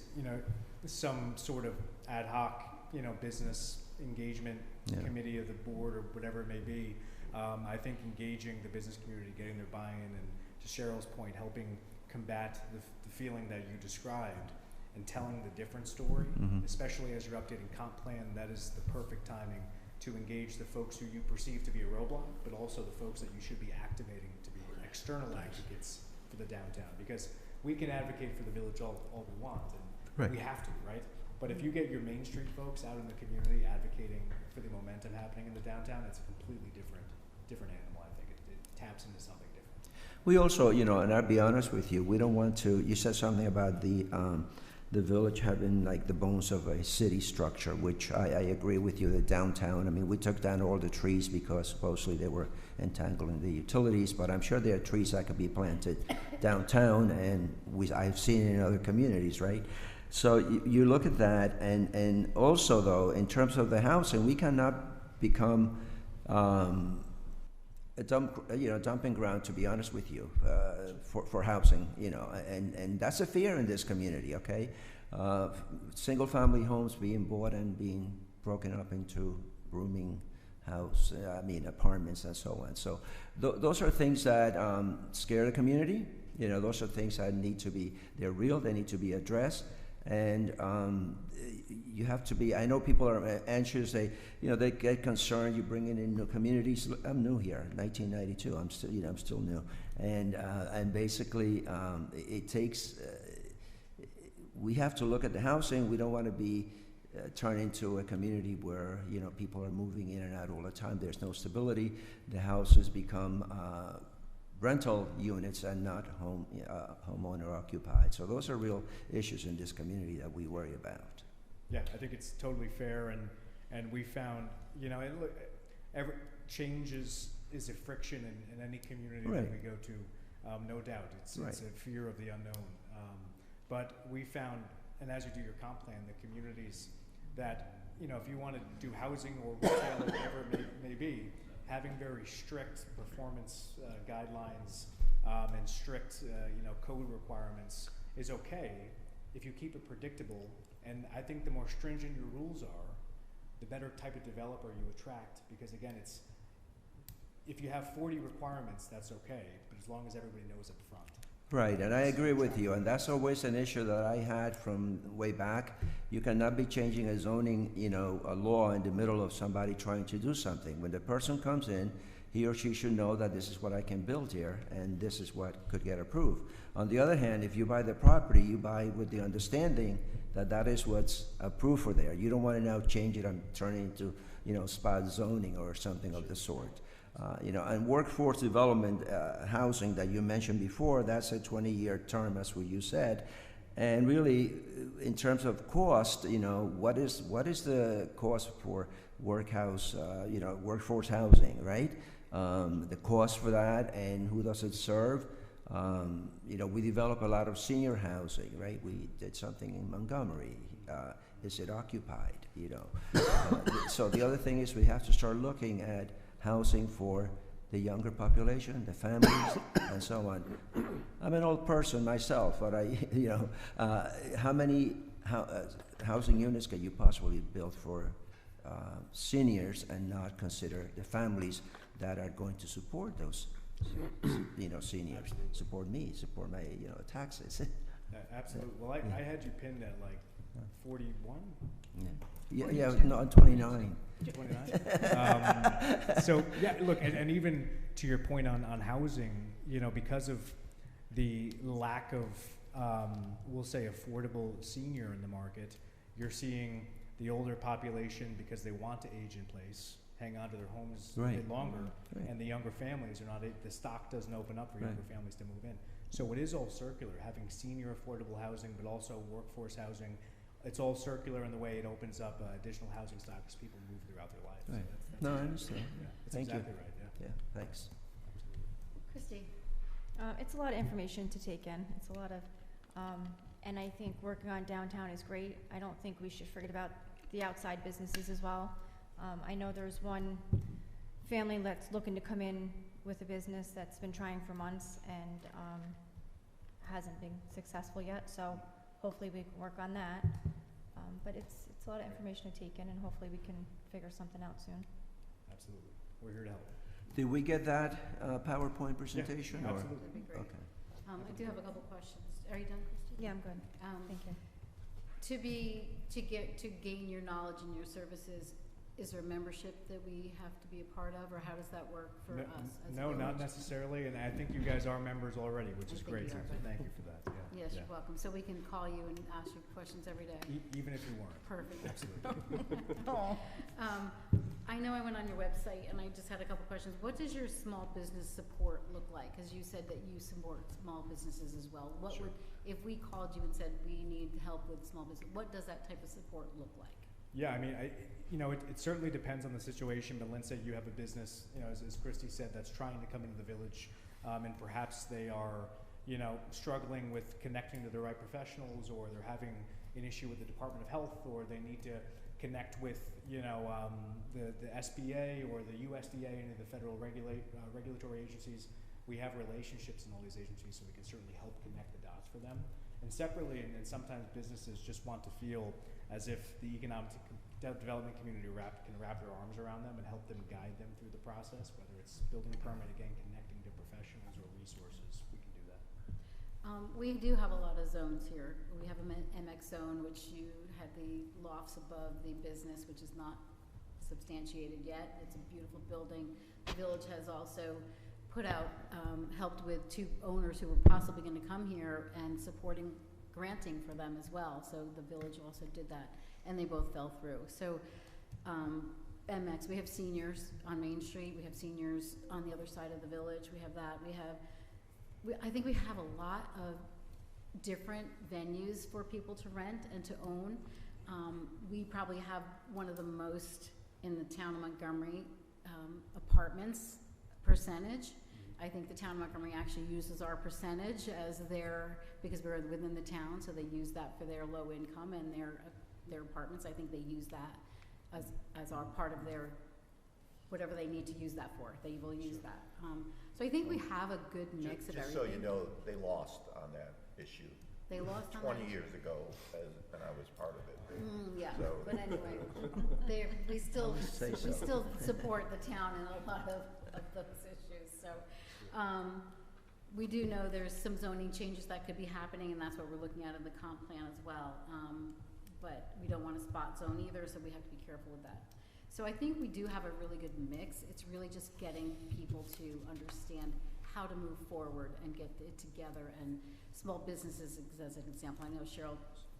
some sort of ad hoc, business engagement Yeah. committee of the board or whatever it may be, I think engaging the business community, getting their buy-in, and to Cheryl's point, helping combat the feeling that you described and telling the different story, especially as you're updating comp plan, that is the perfect timing to engage the folks who you perceive to be a roadblock, but also the folks that you should be activating to be external advocates for the downtown. Because we can advocate for the village all we want, and we have to, right? But if you get your Main Street folks out in the community advocating for the momentum happening in the downtown, it's a completely different animal, I think. It taps into something different. We also, and I'll be honest with you, we don't want to, you said something about the village having like the bones of a city structure, which I agree with you, the downtown. I mean, we took down all the trees because supposedly they were entangling the utilities, but I'm sure there are trees that could be planted downtown, and I've seen it in other communities, right? So you look at that, and also though, in terms of the housing, we cannot become a dumping ground, to be honest with you, for housing, and that's a fear in this community, okay? Single-family homes being bought and being broken up into rooming apartments and so on. So those are things that scare the community. Those are things that they're real, they need to be addressed. And you have to be, I know people are anxious, they get concerned, you bring in new communities. I'm new here, 1992, I'm still new. And basically, it takes, we have to look at the housing. We don't want to be turned into a community where, people are moving in and out all the time. There's no stability. The houses become rental units and not homeowner occupied. So those are real issues in this community that we worry about. Yeah, I think it's totally fair, and we found, every change is a friction in any community that we go to, no doubt. It's a fear of the unknown. But we found, and as you do your comp plan, the communities that, if you want to do housing or retail or whatever it may be, having very strict performance guidelines and strict, code requirements is okay if you keep it predictable. And I think the more stringent your rules are, the better type of developer you attract. Because again, if you have 40 requirements, that's okay, but as long as everybody knows up front. Right, and I agree with you, and that's always an issue that I had from way back. You cannot be changing a zoning, a law in the middle of somebody trying to do something. When the person comes in, he or she should know that this is what I can build here, and this is what could get approved. On the other hand, if you buy the property, you buy with the understanding that that is what's approved for there. You don't want to now change it and turn it into, spot zoning or something of the sort. And workforce development housing that you mentioned before, that's a 20-year term, that's what you said. And really, in terms of cost, what is the cost for workforce housing, right? The cost for that, and who does it serve? We develop a lot of senior housing, right? We did something in Montgomery. Is it occupied? So the other thing is we have to start looking at housing for the younger population, the families, and so on. I'm an old person myself, but how many housing units can you possibly build for seniors and not consider the families that are going to support those, seniors, support me, support my, taxes. Absolutely. Well, I had you pinned at like 41? Yeah, no, 29. 29. So yeah, look, and even to your point on housing, because of the lack of, we'll say, affordable senior in the market, you're seeing the older population, because they want to age in place, hang on to their homes a bit longer, and the younger families are not. The stock doesn't open up for younger families to move in. So it is all circular, having senior affordable housing, but also workforce housing. It's all circular in the way it opens up additional housing stock as people move throughout their lives. Right. So that's No, I understand. that's Thank exactly you. right. Yeah, thanks. Christy? It's a lot of information to take in. It's a lot of, and I think working on downtown is great. I don't think we should forget about the outside businesses as well. I know there's one family that's looking to come in with a business that's been trying for months and hasn't been successful yet, so hopefully we can work on that. But it's it's a lot of information to take in, and hopefully we can figure something out soon. Absolutely. We're here to help. Did we get that PowerPoint presentation? or- Absolutely. That'd be great. Okay. I do have a couple questions. Are you done, Christy? Yeah, I'm good. Thank you. To gain your knowledge and your services, is there a membership that we have to be a part of, or how does that work for us as a No, not village? necessarily, and I think you guys are members already, which I is think great, you so are, but- thank you for that, yeah. Yes, yeah. you're welcome. So we can call you and ask you questions every day. Even if you weren't. Perfect. Absolutely. I know I went on your website and I just had a couple questions. What does your small business support look like? Because you said that you support small businesses as well. What Sure. would, if we called you and said we need help with small business, what does that type of support look like? Yeah, I mean, it certainly depends on the situation, but let's say you have a business, as Christy said, that's trying to come into the village, and perhaps they are, struggling with connecting to the right professionals, or they're having an issue with the Department of Health, or they need to connect with, the SBA or the USDA, any of the federal regulatory agencies. We have relationships in all these agencies, so we can certainly help connect the dots for them. And separately, and sometimes businesses just want to feel as if the economic development community can wrap their arms around them and help them guide them through the process, whether it's building a permit, again, connecting to professionals or resources, we can do that. We do have a lot of zones here. We have an MX zone, which you had the lofts above the business, which is not substantiated yet. It's a beautiful building. The village has also put out, helped with 2 owners who were possibly going to come here and supporting granting for them as well. So the village also did that, and they both fell through. So MX, we have seniors on Main Street. We have seniors on the other side of the village. We have that. I think we have a lot of different venues for people to rent and to own. We probably have one of the most in the town of Montgomery apartments percentage. I think the town of Montgomery actually uses our percentage as because we're within the town, so they use that for their low income and their apartments. I think they use that as our part of their, whatever they need to use that for. They will use that. So I think we have a good mix of Just everything. so you know, they lost on that issue They lost on 20 that. years ago, and I was part of it. Yeah, So- but anyway, we still support the town in a lot of those issues. So we do know there's some zoning changes that could be happening, and that's what we're looking at in the comp plan as well. But we don't want to spot zone either, so we have to be careful with that. So I think we do have a really good mix. It's really just getting people to understand how to move forward and get it together. And small businesses, as an example, I know Cheryl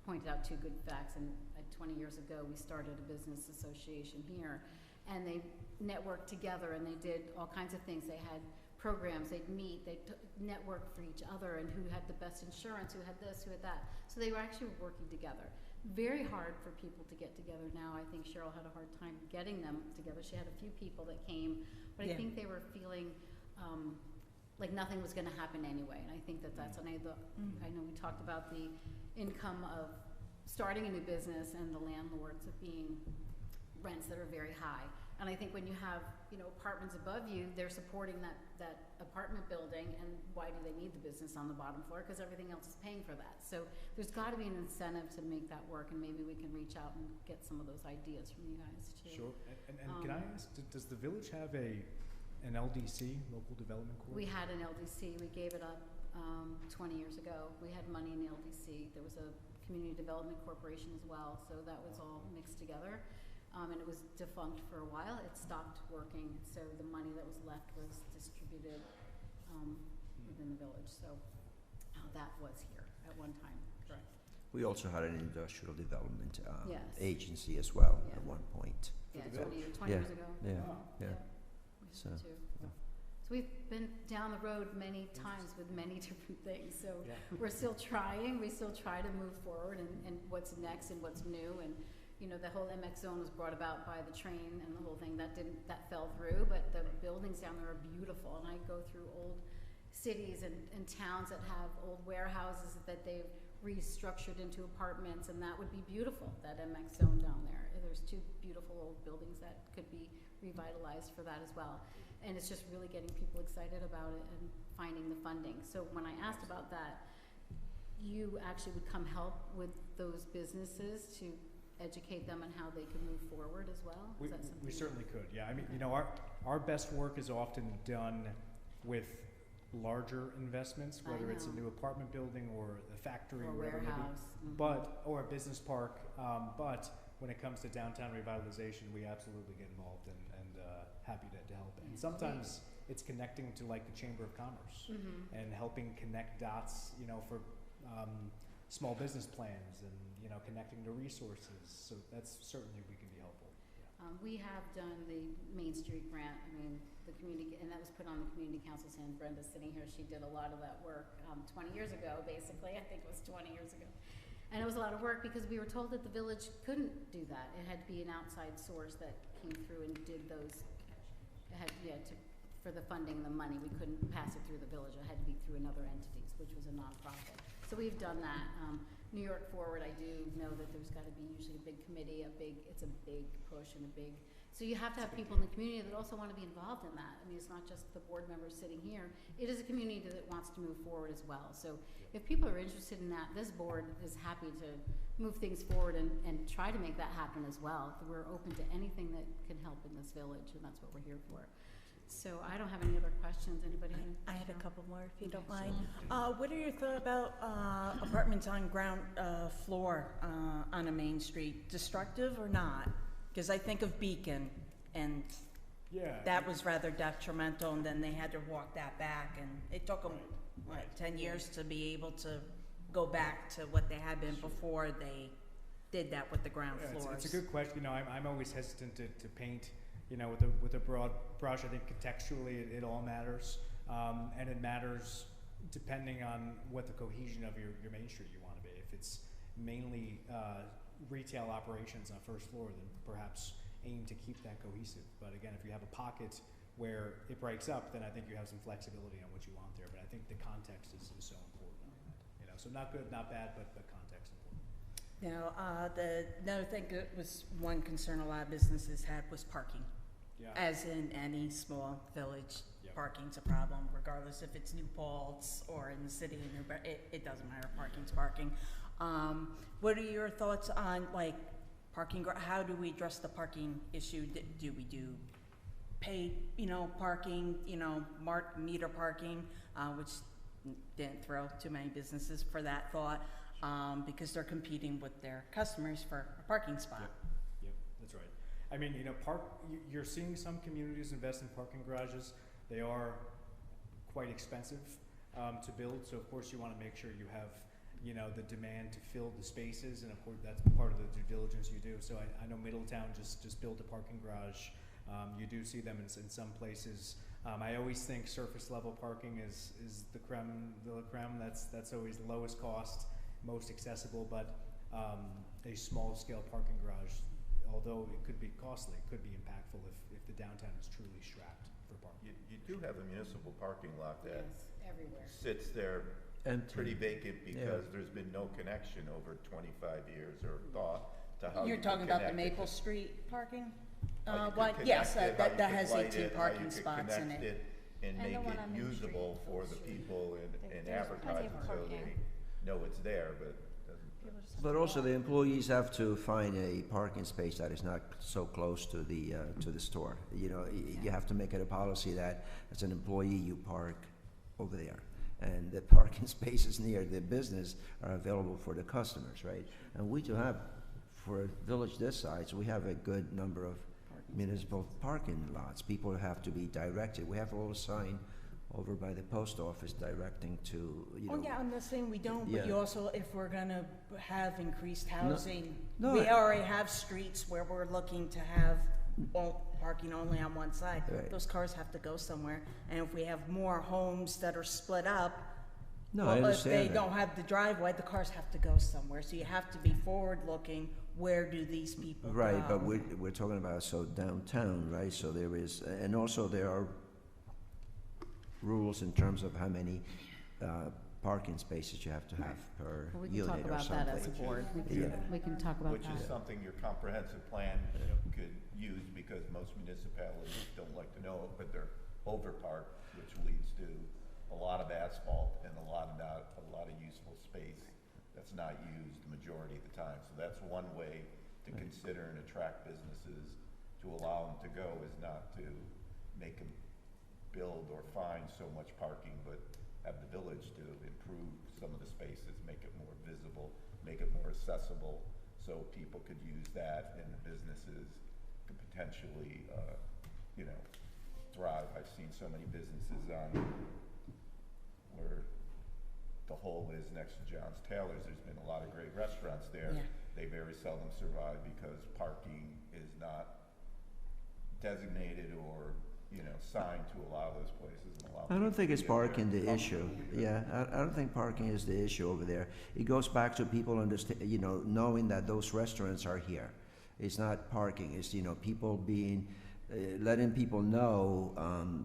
pointed out 2 good facts, and 20 years ago we started a business association here, and they networked together and they did all kinds of things. They had programs, they'd meet, they'd network for each other, and who had the best insurance, who had this, who had that. So they were actually working together. Very hard for people to get together now. I think Cheryl had a hard time getting them together. She had a few people that came, but I think they were feeling like nothing was going to happen anyway. And I think that's, and I know we talked about the income of starting a new business and the landlords of being rents that are very high. And I think when you have, apartments above you, they're supporting that apartment building, and why do they need the business on the bottom floor? Because everything else is paying for that. So there's got to be an incentive to make that work, and maybe we can reach out and get some of those ideas from you guys too. Sure. And can I ask, does the village have an LDC, local development corp? We had an LDC. We gave it up 20 years ago. We had money in the LDC. There was a community development corporation as well, so that was all mixed together. And it was defunct for a while. It stopped working, so the money that was left was distributed within the village. So that was here at one time, correct? We also had an industrial development Yes. agency as well Yeah. at one point. Yeah, the 20 Yeah. years ago. Yeah, Wow. yeah. We So, did too. yeah. So we've been down the road many times with many different things. So Yeah. we're still trying. We still try to move forward and what's next and what's new. And the whole MX zone was brought about by the train and the whole thing that fell through. But the buildings down there are beautiful. And I go through old cities and towns that have old warehouses that they've restructured into apartments, and that would be beautiful. That MX zone down there. There's 2 beautiful old buildings that could be revitalized for that as well. And it's just really getting people excited about it and finding the funding. So when I asked about that, you actually would come help with those businesses to educate them on how they can move forward as well? We, Is that something? we certainly could, yeah. I mean, you know, our best work is often done with larger investments, I whether it's a know. new apartment building or a factory Or or whatever it may be. warehouse. Mhm. But, or a business park, but when it comes to downtown revitalization, we absolutely get involved and happy to help. And Yeah. sometimes it's connecting to like the Chamber of Commerce Mhm. and helping connect dots, you know, for small business plans and, you know, connecting to resources. So that's certainly we can be helpful. Yeah. We have done the Main Street grant, I mean, the community, and that was put on the community council's hand. Brenda's sitting here, she did a lot of that work, 20 years ago, basically, I think it was 20 years ago. And it was a lot of work because we were told that the village couldn't do that. It had to be an outside source that came through and did those, it had, for the funding, the money, we couldn't pass it through the village, it had to be through another entities, which was a nonprofit. So we've done that. New York Forward, I do know that there's gotta be usually a big committee, it's a big push and a big, so you have to have people in the community that also wanna be involved in that. I mean, it's not just the board members sitting here, it is a community that wants to move forward as well. So if people are interested in that, this board is happy to move things forward and try to make that happen as well. We're open to anything that can help in this village, and that's what we're here for. So I don't have any other questions. Anybody have any? I had a couple more, if you don't Okay, mind. What are your thoughts about apartments on ground floor on a main street? Destructive or not? Because I think of Beacon, and Yeah. that was rather detrimental, and then they had to walk that back, and it took them, Right. 10 years to be able to go back to what they had been before they did that with the ground Yeah, floors. it's a good question. You know, I'm always hesitant to paint, you know, with a broad brush. I think contextually it all matters, and it matters depending on what the cohesion of your main street you want to be. If it's mainly retail operations on first floor, then perhaps aim to keep that cohesive. But again, if you have a pocket where it breaks up, then I think you have some flexibility on what you want there. But I think the context is so important on that. You know, so not good, not bad, but context important. Now, another thing that was one concern a lot of businesses had was parking. Yeah. As in any small village, Yep. parking's a problem, regardless if it's New Paltz or in the city, it doesn't matter, parking's parking. What are your thoughts on, like, parking, how do we address the parking issue? Do we do paid, parking, meter parking, which didn't throw too many businesses for that thought, because they're competing with their customers for a parking spot. Yep, that's right. I mean, you're seeing some communities invest in parking garages. They are quite expensive to build, so of course you want to make sure you have, the demand to fill the spaces, and of course that's part of the due diligence you do. So I know Middletown just built a parking garage. You do see them in some places. I always think surface level parking is the creme de la creme. That's always the lowest cost, most accessible, but a small scale parking garage, although it could be costly, it could be impactful if the downtown is truly strapped for parking. You do have a municipal parking lot that Yes, everywhere. sits there Empty. pretty vacant because there's been no connection over 25 years or thought to how you You're could talking about the connect it. Maple Street parking? How you could One, connect yes, it, how you that could has light 18 it, how parking you could spots in connect it. And And make the one it on Main Street, usable for the Main Street. people and There's plenty advertise of it so they parking. know it's there, but it doesn't. People just have But to also walk. the employees have to find a parking space that is not so close to the store. You have to make it a policy that as an employee, you park over there. And the parking spaces near the business are available for the customers, right? And we do have, for a village this size, we have a good number of municipal parking lots. People have to be directed. We have a little sign over by the post office directing to, Oh, yeah, I'm not saying we don't, but Yeah. you also, if we're gonna have increased housing, no, we I- already have streets where we're looking to have parking only on one side. Right. Those cars have to go somewhere, and if we have more homes that are split up, No, I well, if they understand that. don't have the driveway, the cars have to go somewhere, so you have to be forward-looking, where do these people go? Right, but we're talking about downtown, right? So there is, and also there are rules in terms of how many parking spaces you have to have per Well, we can unit talk or about something. that as a board. Yeah. We can talk about Which that. is something your comprehensive plan could use, because most municipalities don't like to know it, but they're overparked, which leads to a lot of asphalt and a lot of useful space that's not used the majority of the time. So that's one way to consider and attract businesses to allow them to go is not to make them build or find so much parking, but have the village to improve some of the spaces, make it more visible, make it more accessible, so people could use that and the businesses could potentially, thrive. I've seen so many businesses on where the hole is next to John's Taylor's. There's been a lot of great restaurants there. Yeah. They very seldom survive because parking is not designated or, signed to allow those places and allow. I don't people think to it's get there parking the comfortably. issue. Yeah, I don't think parking is the issue over there. It goes back to people understand, knowing that those restaurants are here. It's not parking, it's, people being, letting people know,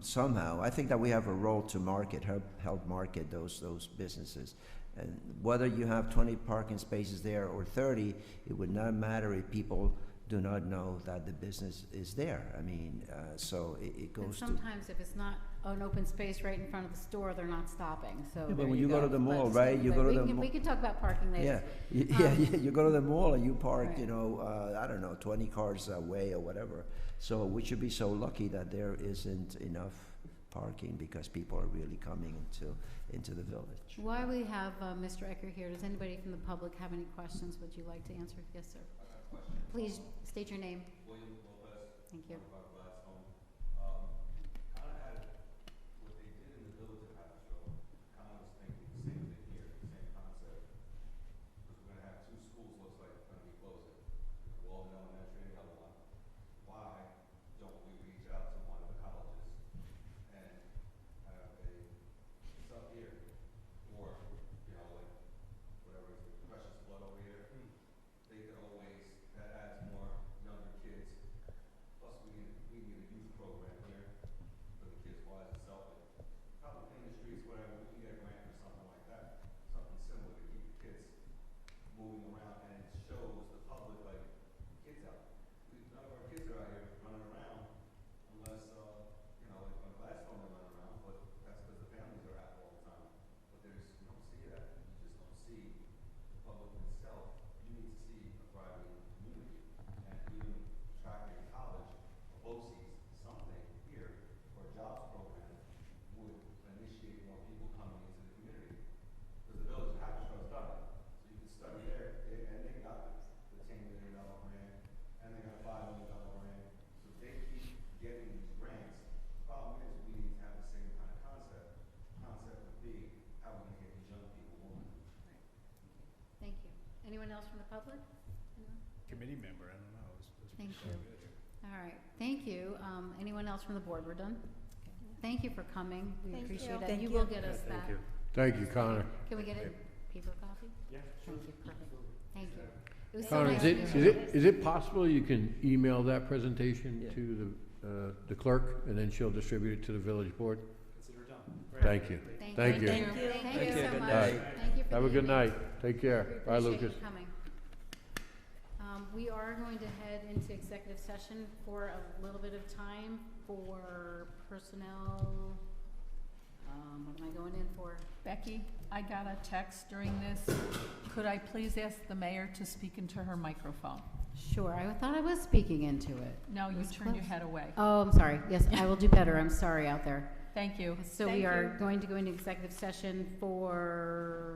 somehow. I think that we have a role to help market those businesses. And whether you have 20 parking spaces there or 30, it would not matter if people do not know that the business is there. I mean, so it And goes to. sometimes if it's not an open space right in front of the store, they're not stopping, so. Yeah, but there when you go to the mall, But- right, you but go to we the can- mall. We can talk about parking later. Yeah, you go to the mall and you park, Right. I don't know, 20 cars away or whatever. So we should be so lucky that there isn't enough parking because people are really coming into the village. While we have Mr. Ecker here, does anybody from the public have any questions would you like to answer? Yes, sir. Please state your name. William Lopez. Thank you. Gladstone. Kind of had what they did in the village of Hatfield. Kind of was thinking the same thing here, the same concept. Because we're going to have two schools, looks like it's going to be closing. Walden Elementary and the other one. Why don't we reach out to one of the colleges and have a sub here, or like whatever is the precious blood over here? They could always, that adds more younger kids. Plus, we need a youth program here for the kids wise and self. Probably clean the streets, whatever, we can get a grant or something like that. Something similar to keep the kids moving around, and it shows the public, like, kids out. None of our kids are out here running around unless, like on Gladstone they run around, but that's because the families are out all the time. But you don't see that. You just don't see the public itself. You need to see a thriving community, and even attracting a college, a BOCES, something here, or a jobs program would initiate more people coming into the community. Because the village of Hackett's done it, so you can study there, and they got the $10 million grant, and they got a $5 million grant, so they keep getting these grants. The problem is, we need to have the same kind of concept. Concept would be, how we can get these young people moving. Thank you. Anyone else from the public? Anyone? Committee member, I don't know. It's Thank so you. good here. All right, thank you. Anyone else from the board? We're done? Thank you for coming. We Thank appreciate you. it. Thank You you. will get us that. Thank you. Thank you, Connor. Can we get a paper copy? Yeah, sure. Thank you, perfect. Thank you. It was so Connor, nice is it, meeting is you. it, is it possible you can email that presentation Yeah. to the clerk, and then she'll distribute it to the village board? Consider it done. Right. Thank you. Thank you. Thank you. Thank Thank you you. so Good much. night. Thank you for Have the a good evening. night. Take care. We Bye, appreciate Lucas. you coming. We are going to head into executive session for a little bit of time for personnel. What am I going in for? Becky, I got a text during this. Could I please ask the mayor to speak into her microphone? Sure, I thought I was speaking into it. No, you Was turned your close. head away. Oh, I'm sorry. Yes, I will do better. I'm sorry out there. Thank you. So Thank we are you. going to go into executive session for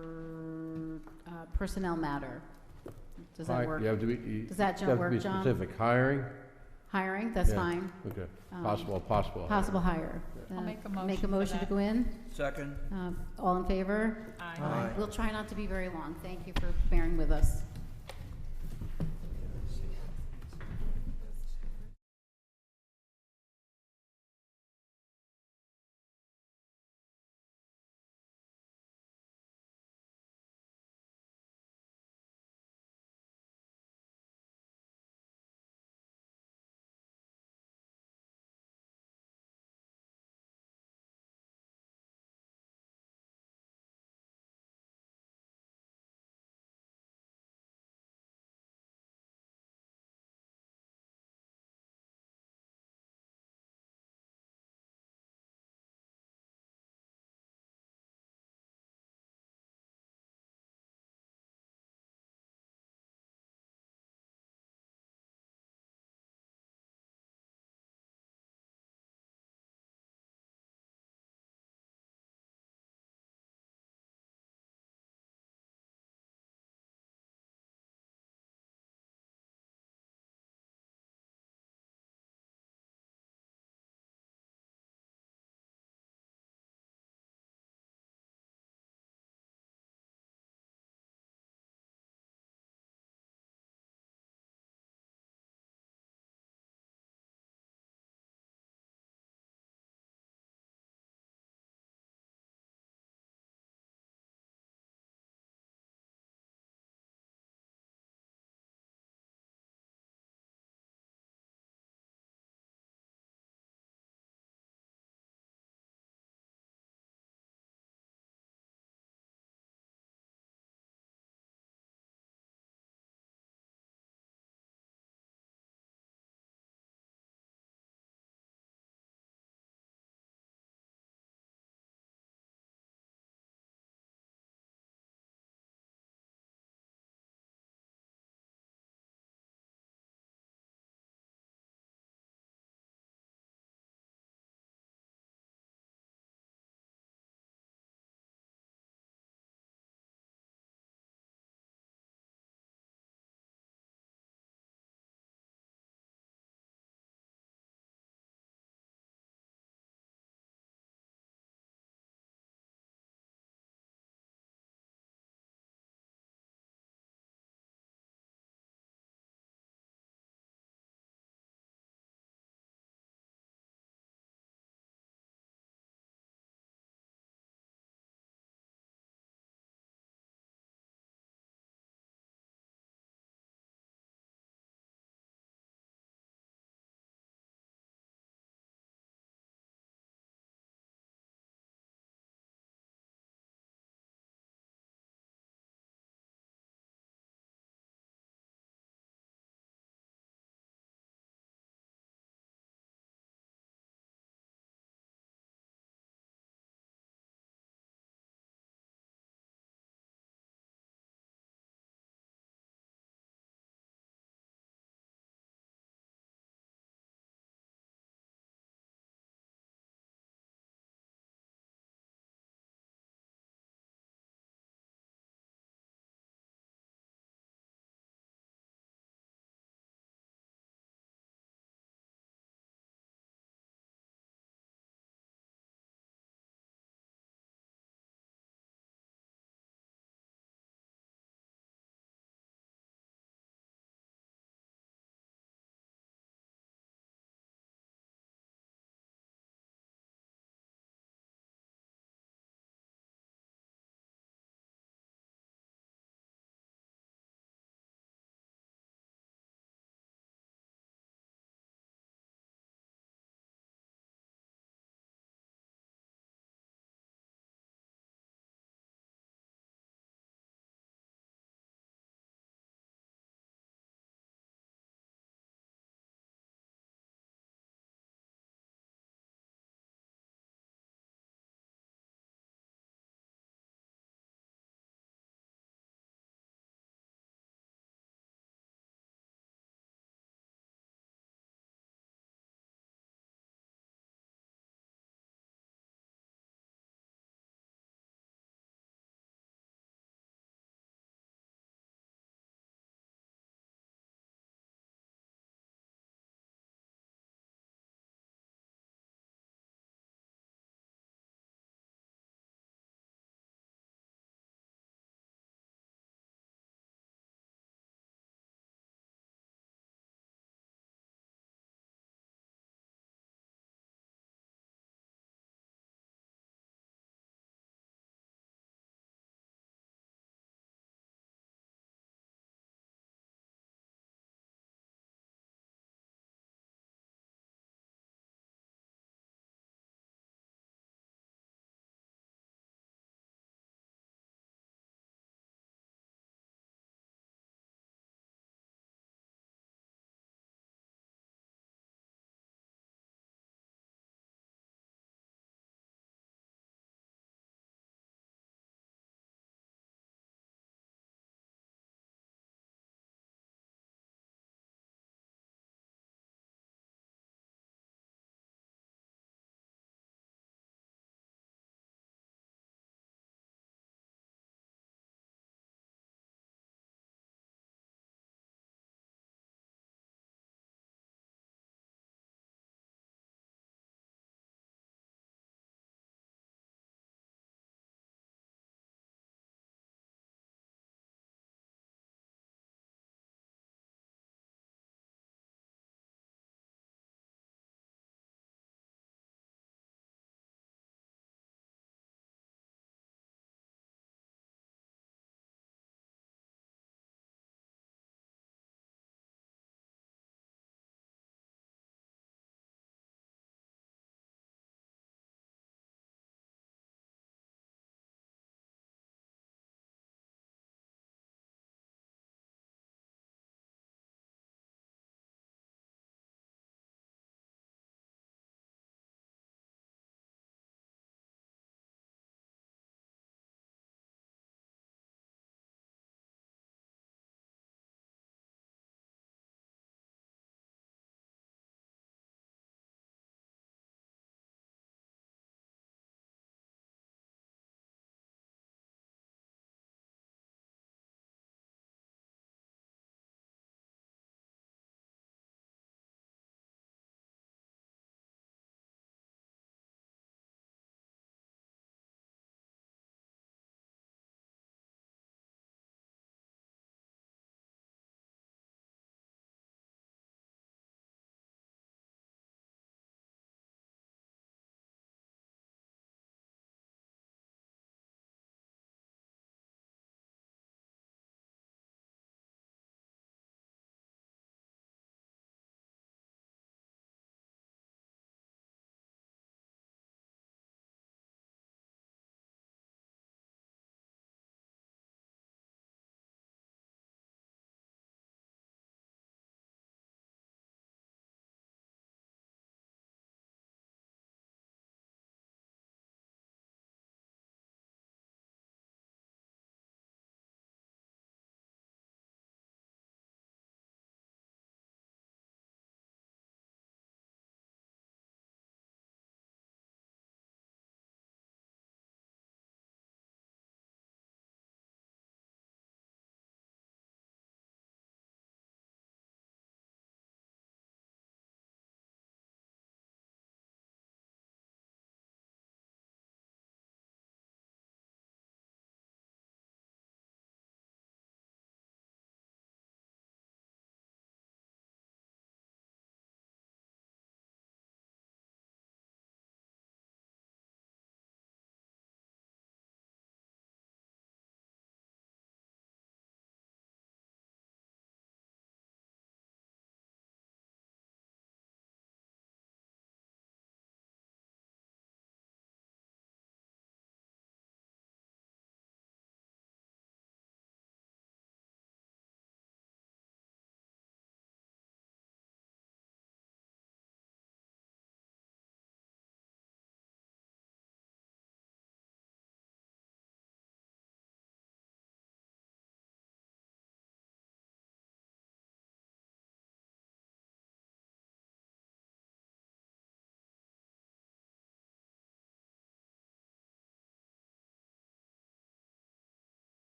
personnel matter. Does that work? You have to be, Does that you have to work, be John? specific. Hiring? Hiring, that's Yeah. fine. Okay. Um, Possible. Possible hire. I'll make a Make a motion for motion to that. go in. Second? All in favor? Aye. We'll try not to be very long. Thank you for bearing with us.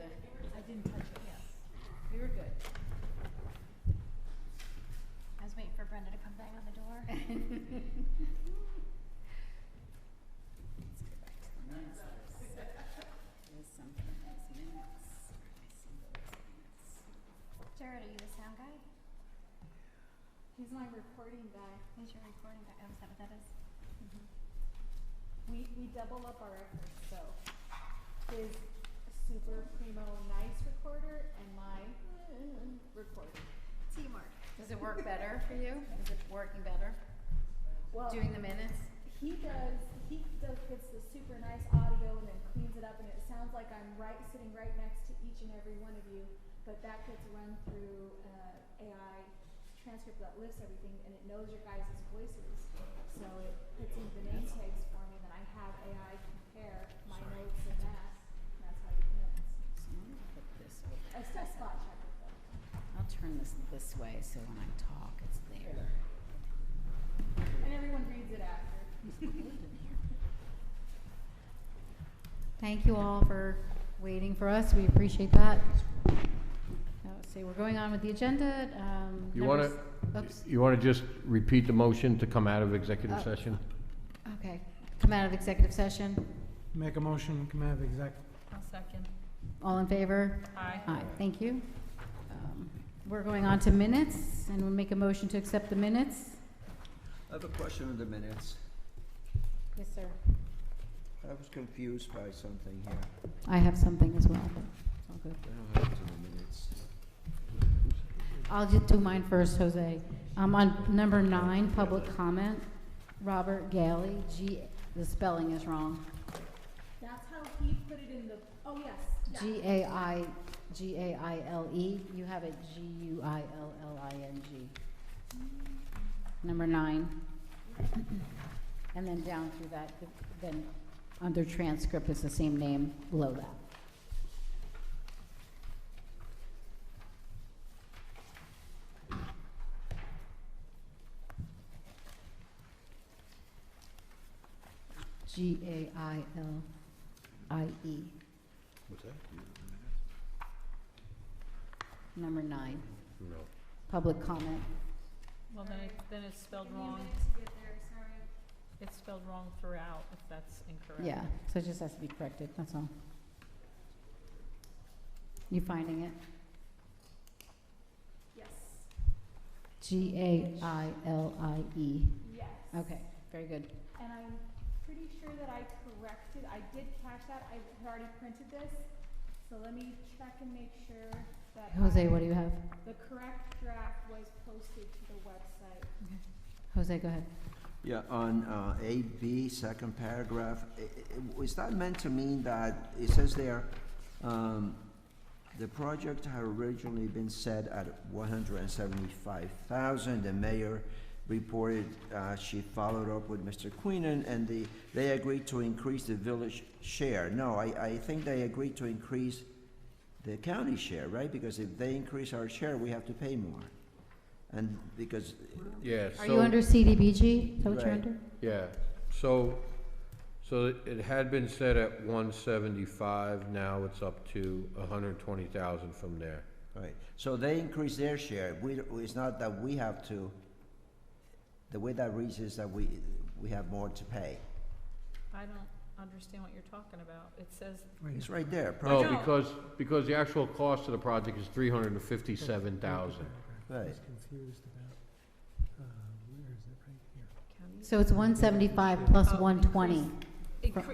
Brenda. I didn't touch it, yes. We were good. I was waiting for Brenda to come bang on the door. Let's go back to the minutes. There's something in those minutes. I see those minutes. Jared, are you the sound guy? He's my recording guy. Who's your recording guy? Oh, is that what that is? We double up our efforts, so his super primo nice recorder and my recorder. Teamwork. Does it work better for you? Is it working better? Well, Doing the minutes? he gets the super nice audio and then cleans it up, and it sounds like I'm sitting right next to each and every one of you, but that gets run through AI transcript that lifts everything, and it knows your guys' voices, so it puts in the name tags for me, and then I have AI compare my notes and that's how you do minutes. So let me put this over. I still spot check it though. I'll turn this way so when I talk, it's there. And everyone reads it after. Thank you all for waiting for us. We appreciate that. Let's see, we're going on with the agenda. You wanna, Oops. you wanna just repeat the motion to come out of executive session? Okay, come out of executive session. Make a motion, come out of exec. I'll second. All in favor? Aye. Aye, thank you. We're going on to minutes, and we'll make a motion to accept the minutes. I have a question on the minutes. Yes, sir. I was confused by something here. I have something as well, but it's all good. I don't have it in the minutes. I'll just do mine first, Jose. On number 9, public comment, Robert Gailey, the spelling is wrong. That's how he put it in the, oh yes. Yeah. Gaile, you have it Guilling. Number 9. And then down through that, then under transcript, it's the same name below that. Gaile. What's that? Number 9, No. public comment. Well, then it's spelled wrong. It's spelled wrong throughout, if that's incorrect. Yeah, so it just has to be corrected, that's all. You finding it? Yes. Gaile. Yes. Okay, very good. And I'm pretty sure that I corrected, I did catch that, I had already printed this, so let me check and make sure that Jose, what do you have? the correct draft was posted to the website. Jose, go ahead. Yeah, on A, B, second paragraph, is that meant to mean that, it says there, the project had originally been set at 175,000. The mayor reported she followed up with Mr. Queenan, and they agreed to increase the village share. No, I think they agreed to increase the county share, right? Because if they increase our share, we have to pay more. And because, Yeah, Are you under CDBG? Is that what you're Right. under? yeah, so it had been set at 175, now it's up to 120,000 from there. right, so they increase their share. It's not that we have to, the way that reads is that we have more to pay. I don't understand what you're talking about. It says, It's right there. No, project- because the actual cost of the project is 357,000. Right. Confused about, where is it, right here? So it's 175 plus Oh, 120.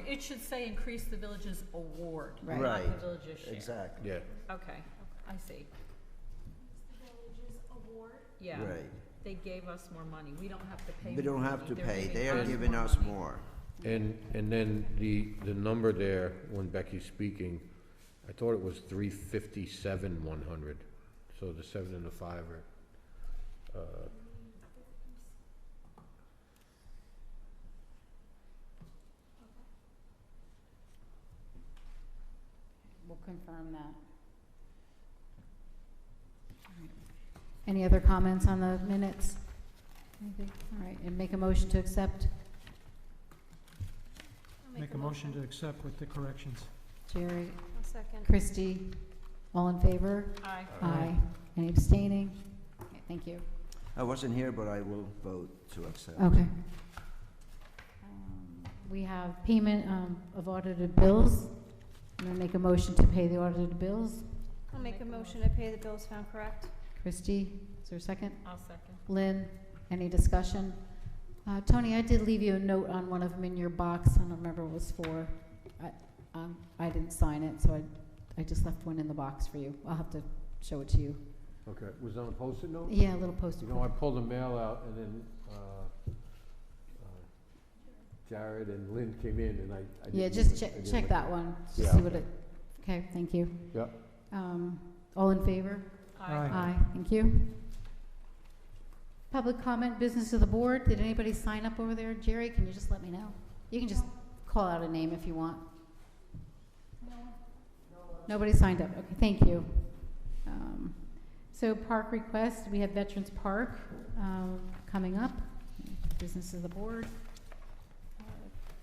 it should say increase the village's award, Right. not the Right, village's share. exactly. Yeah, Okay, I see. The village's award. Yeah. Right. They gave us more money. We don't have to pay. We don't more have money. to They're pay, giving they are us giving us money. more. and then the number there, when Becky's speaking, I thought it was 357,100, so the 7 and the 5 are, We'll confirm that. All right. Any other comments on the minutes? Anything? All right, and make a motion to accept. Make a motion to accept with the corrections. Jerry, Second. Christie, all in favor? Aye. Aye. Any abstaining? Okay, thank you. I wasn't here, but I will vote to accept. Okay. We have payment of audited bills. I'm going to make a motion to pay the audited bills. I'll make a motion to pay the bills found correct. Christie, is there a second? I'll second. Lynn, any discussion? Tony, I did leave you a note on one of them in your box. I don't remember what it was for. I didn't sign it, so I just left one in the box for you. I'll have to show it to you. Okay, was it on a Post-it note? Yeah, a little post-it. You know, I pulled the mail out and then, Jared and Lynn came in and I Yeah, didn't just even- I didn't check look- that one, just Yeah. see what it, okay, thank you. Yeah. All in favor? Aye, thank you. Public comment, business of the board. Did anybody sign up over there? Jerry, can you just let me know? You can just call out a name if you want. Nobody signed up. Okay, thank you. So park request, we have Veterans Park coming up. Business of the board.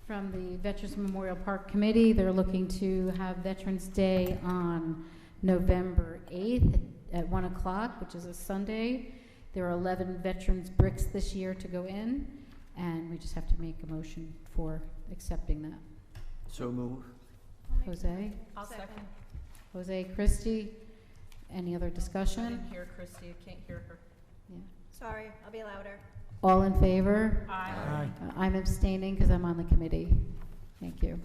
From the Veterans Memorial Park Committee, they're looking to have Veterans Day on November 8th at 1 o'clock, which is a Sunday. There are 11 veterans bricks this year to go in, and we just have to make a motion for accepting that. So move. Jose? I'll second. Jose, Christie? Any other I discussion? didn't hear Christie, I can't hear her. Yeah. Sorry, I'll be louder. All in favor? Aye. I'm abstaining because I'm on the committee. Thank you.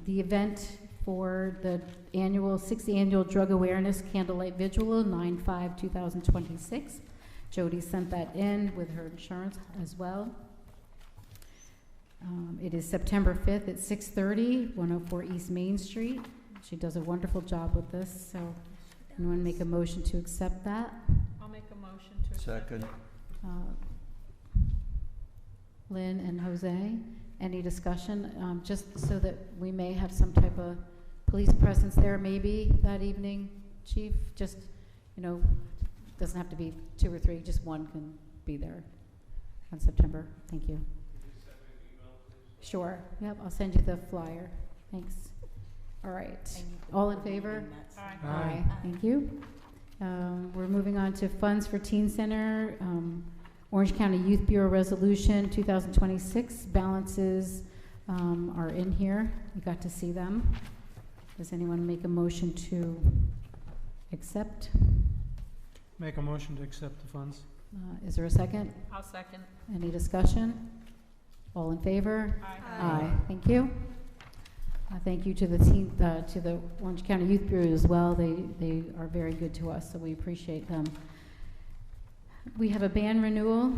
The event for the 6th Annual Drug Awareness Candlelight Vigil, 9/5/2026. Jody sent that in with her insurance as well. It is September 5th at 6:30, 104 East Main Street. She does a wonderful job with this, so anyone make a motion to accept that? I'll make a motion to accept. Second. Lynn and Jose, any discussion? Just so that we may have some type of police presence there maybe that evening, Chief? Just, doesn't have to be 2 or 3, just one can be there on September. Thank you. Sure, yep, I'll send you the flyer. Thanks. All right, all in favor? Aye. Thank you. We're moving on to funds for Teen Center. Orange County Youth Bureau Resolution 2026 balances are in here. You got to see them. Does anyone make a motion to accept? Make a motion to accept the funds. Is there a second? I'll second. Any discussion? All in favor? Aye. Thank you. Thank you to the Orange County Youth Bureau as well. They are very good to us, so we appreciate them. We have a band renewal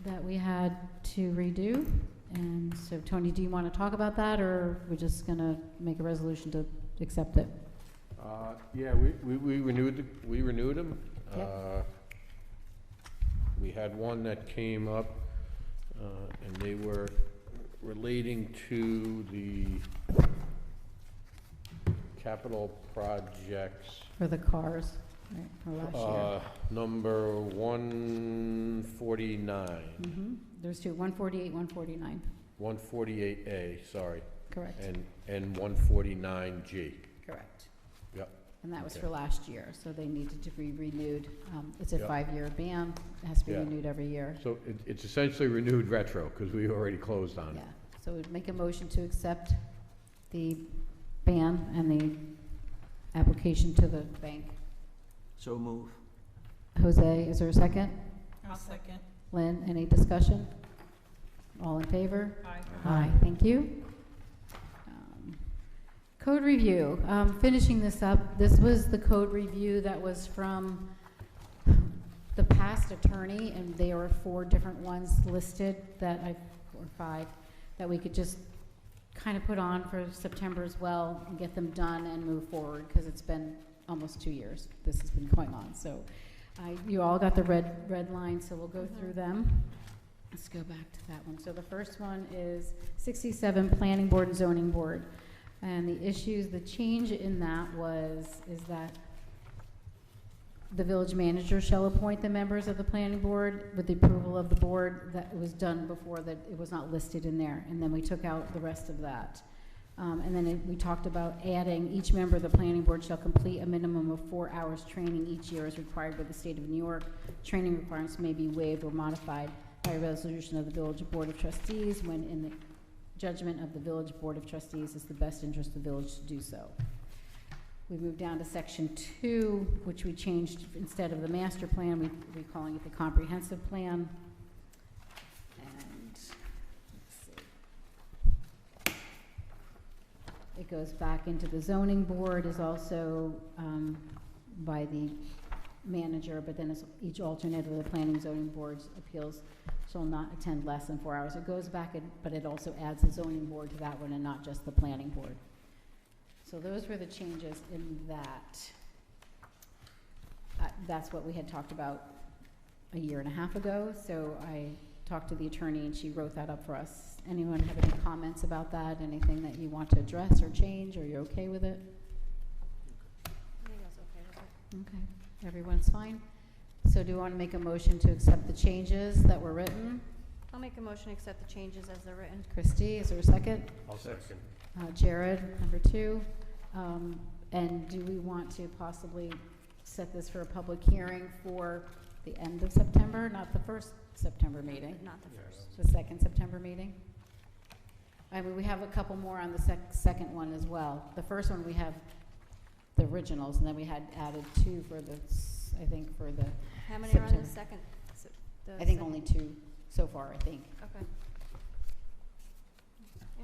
that we had to redo, and so Tony, do you want to talk about that, or we're just going to make a resolution to accept it? Yeah, we renewed them. Yep. We had one that came up, and they were relating to the capital projects. For the cars, right, for last year. Number 149. There's two, 148, 149. 148A, sorry. Correct. And 149G. Correct. Yep. And that was Okay. for last year, so they needed to be renewed. It's a Yep. 5-year ban, it has to be Yeah. renewed every year. So it's essentially renewed retro, because we already closed on it. Yeah, so we'd make a motion to accept the ban and the application to the bank. So move. Jose, is there a second? I'll second. Lynn, any discussion? All in favor? Aye. Aye, thank you. Code review, finishing this up, this was the code review that was from the past attorney, and there were 4 different ones listed or 5, that we could just kind of put on for September as well and get them done and move forward, because it's been almost 2 years this has been going on. So you all got the red line, so we'll go through them. Let's go back to that one. So the first one is 67 Planning Board and Zoning Board. And the change in that is that the village manager shall appoint the members of the planning board with the approval of the board. That was done before, that it was not listed in there. And then we took out the rest of that. And then we talked about adding, each member of the planning board shall complete a minimum of 4 hours training each year as required by the state of New York. Training requirements may be waived or modified by a resolution of the Village Board of Trustees when in the judgment of the Village Board of Trustees is the best interest of the village to do so. We moved down to section 2, which we changed instead of the master plan, we're calling it the comprehensive plan. And let's see. It goes back into the zoning board, is also by the manager, but then it's each alternate of the planning zoning board's appeals shall not attend less than 4 hours. It goes back, but it also adds the zoning board to that one and not just the planning board. So those were the changes in that. That's what we had talked about a year and a half ago, so I talked to the attorney and she wrote that up for us. Anyone have any comments about that? Anything that you want to address or change, or you're okay with it? I think I was okay with it. Okay, everyone's fine? So do you want to make a motion to accept the changes that were written? I'll make a motion to accept the changes as they're written. Christie, is there a second? I'll second. Jared, number 2. And do we want to possibly set this for a public hearing for the end of September, not the first September meeting? Not the first. The second September meeting? I mean, we have a couple more on the second one as well. The first one, we have the originals, and then we had added 2 for the, I think, for the How many are on the September. second? I think only 2 so far, I think. Okay.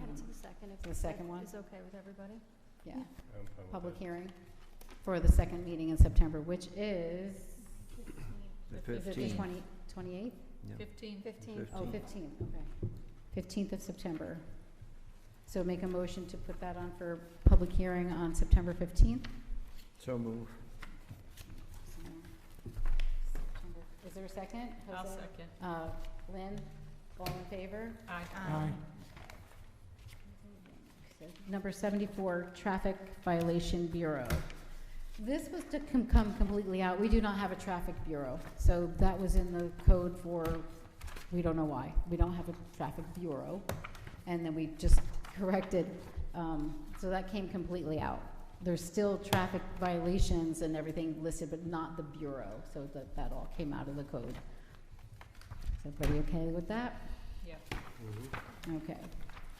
Add it to the second. If The second one? is okay with everybody. Yeah, I'm fine with public that. hearing for the second meeting in September, which is, The is it the 15th. 28th? Yeah. 15. 15. Oh, 15th, okay. 15th of September. So make a motion to put that on for public hearing on September 15th? So move. Is there a second? I'll Jose? second. Lynn, all in favor? Aye. Aye. Number 74, Traffic Violation Bureau. This was to come completely out. We do not have a traffic bureau, so that was in the code for, we don't know why. We don't have a traffic bureau, and then we just corrected, so that came completely out. There's still traffic violations and everything listed, but not the bureau, so that all came out of the code. Is everybody okay with that? Yeah. Okay,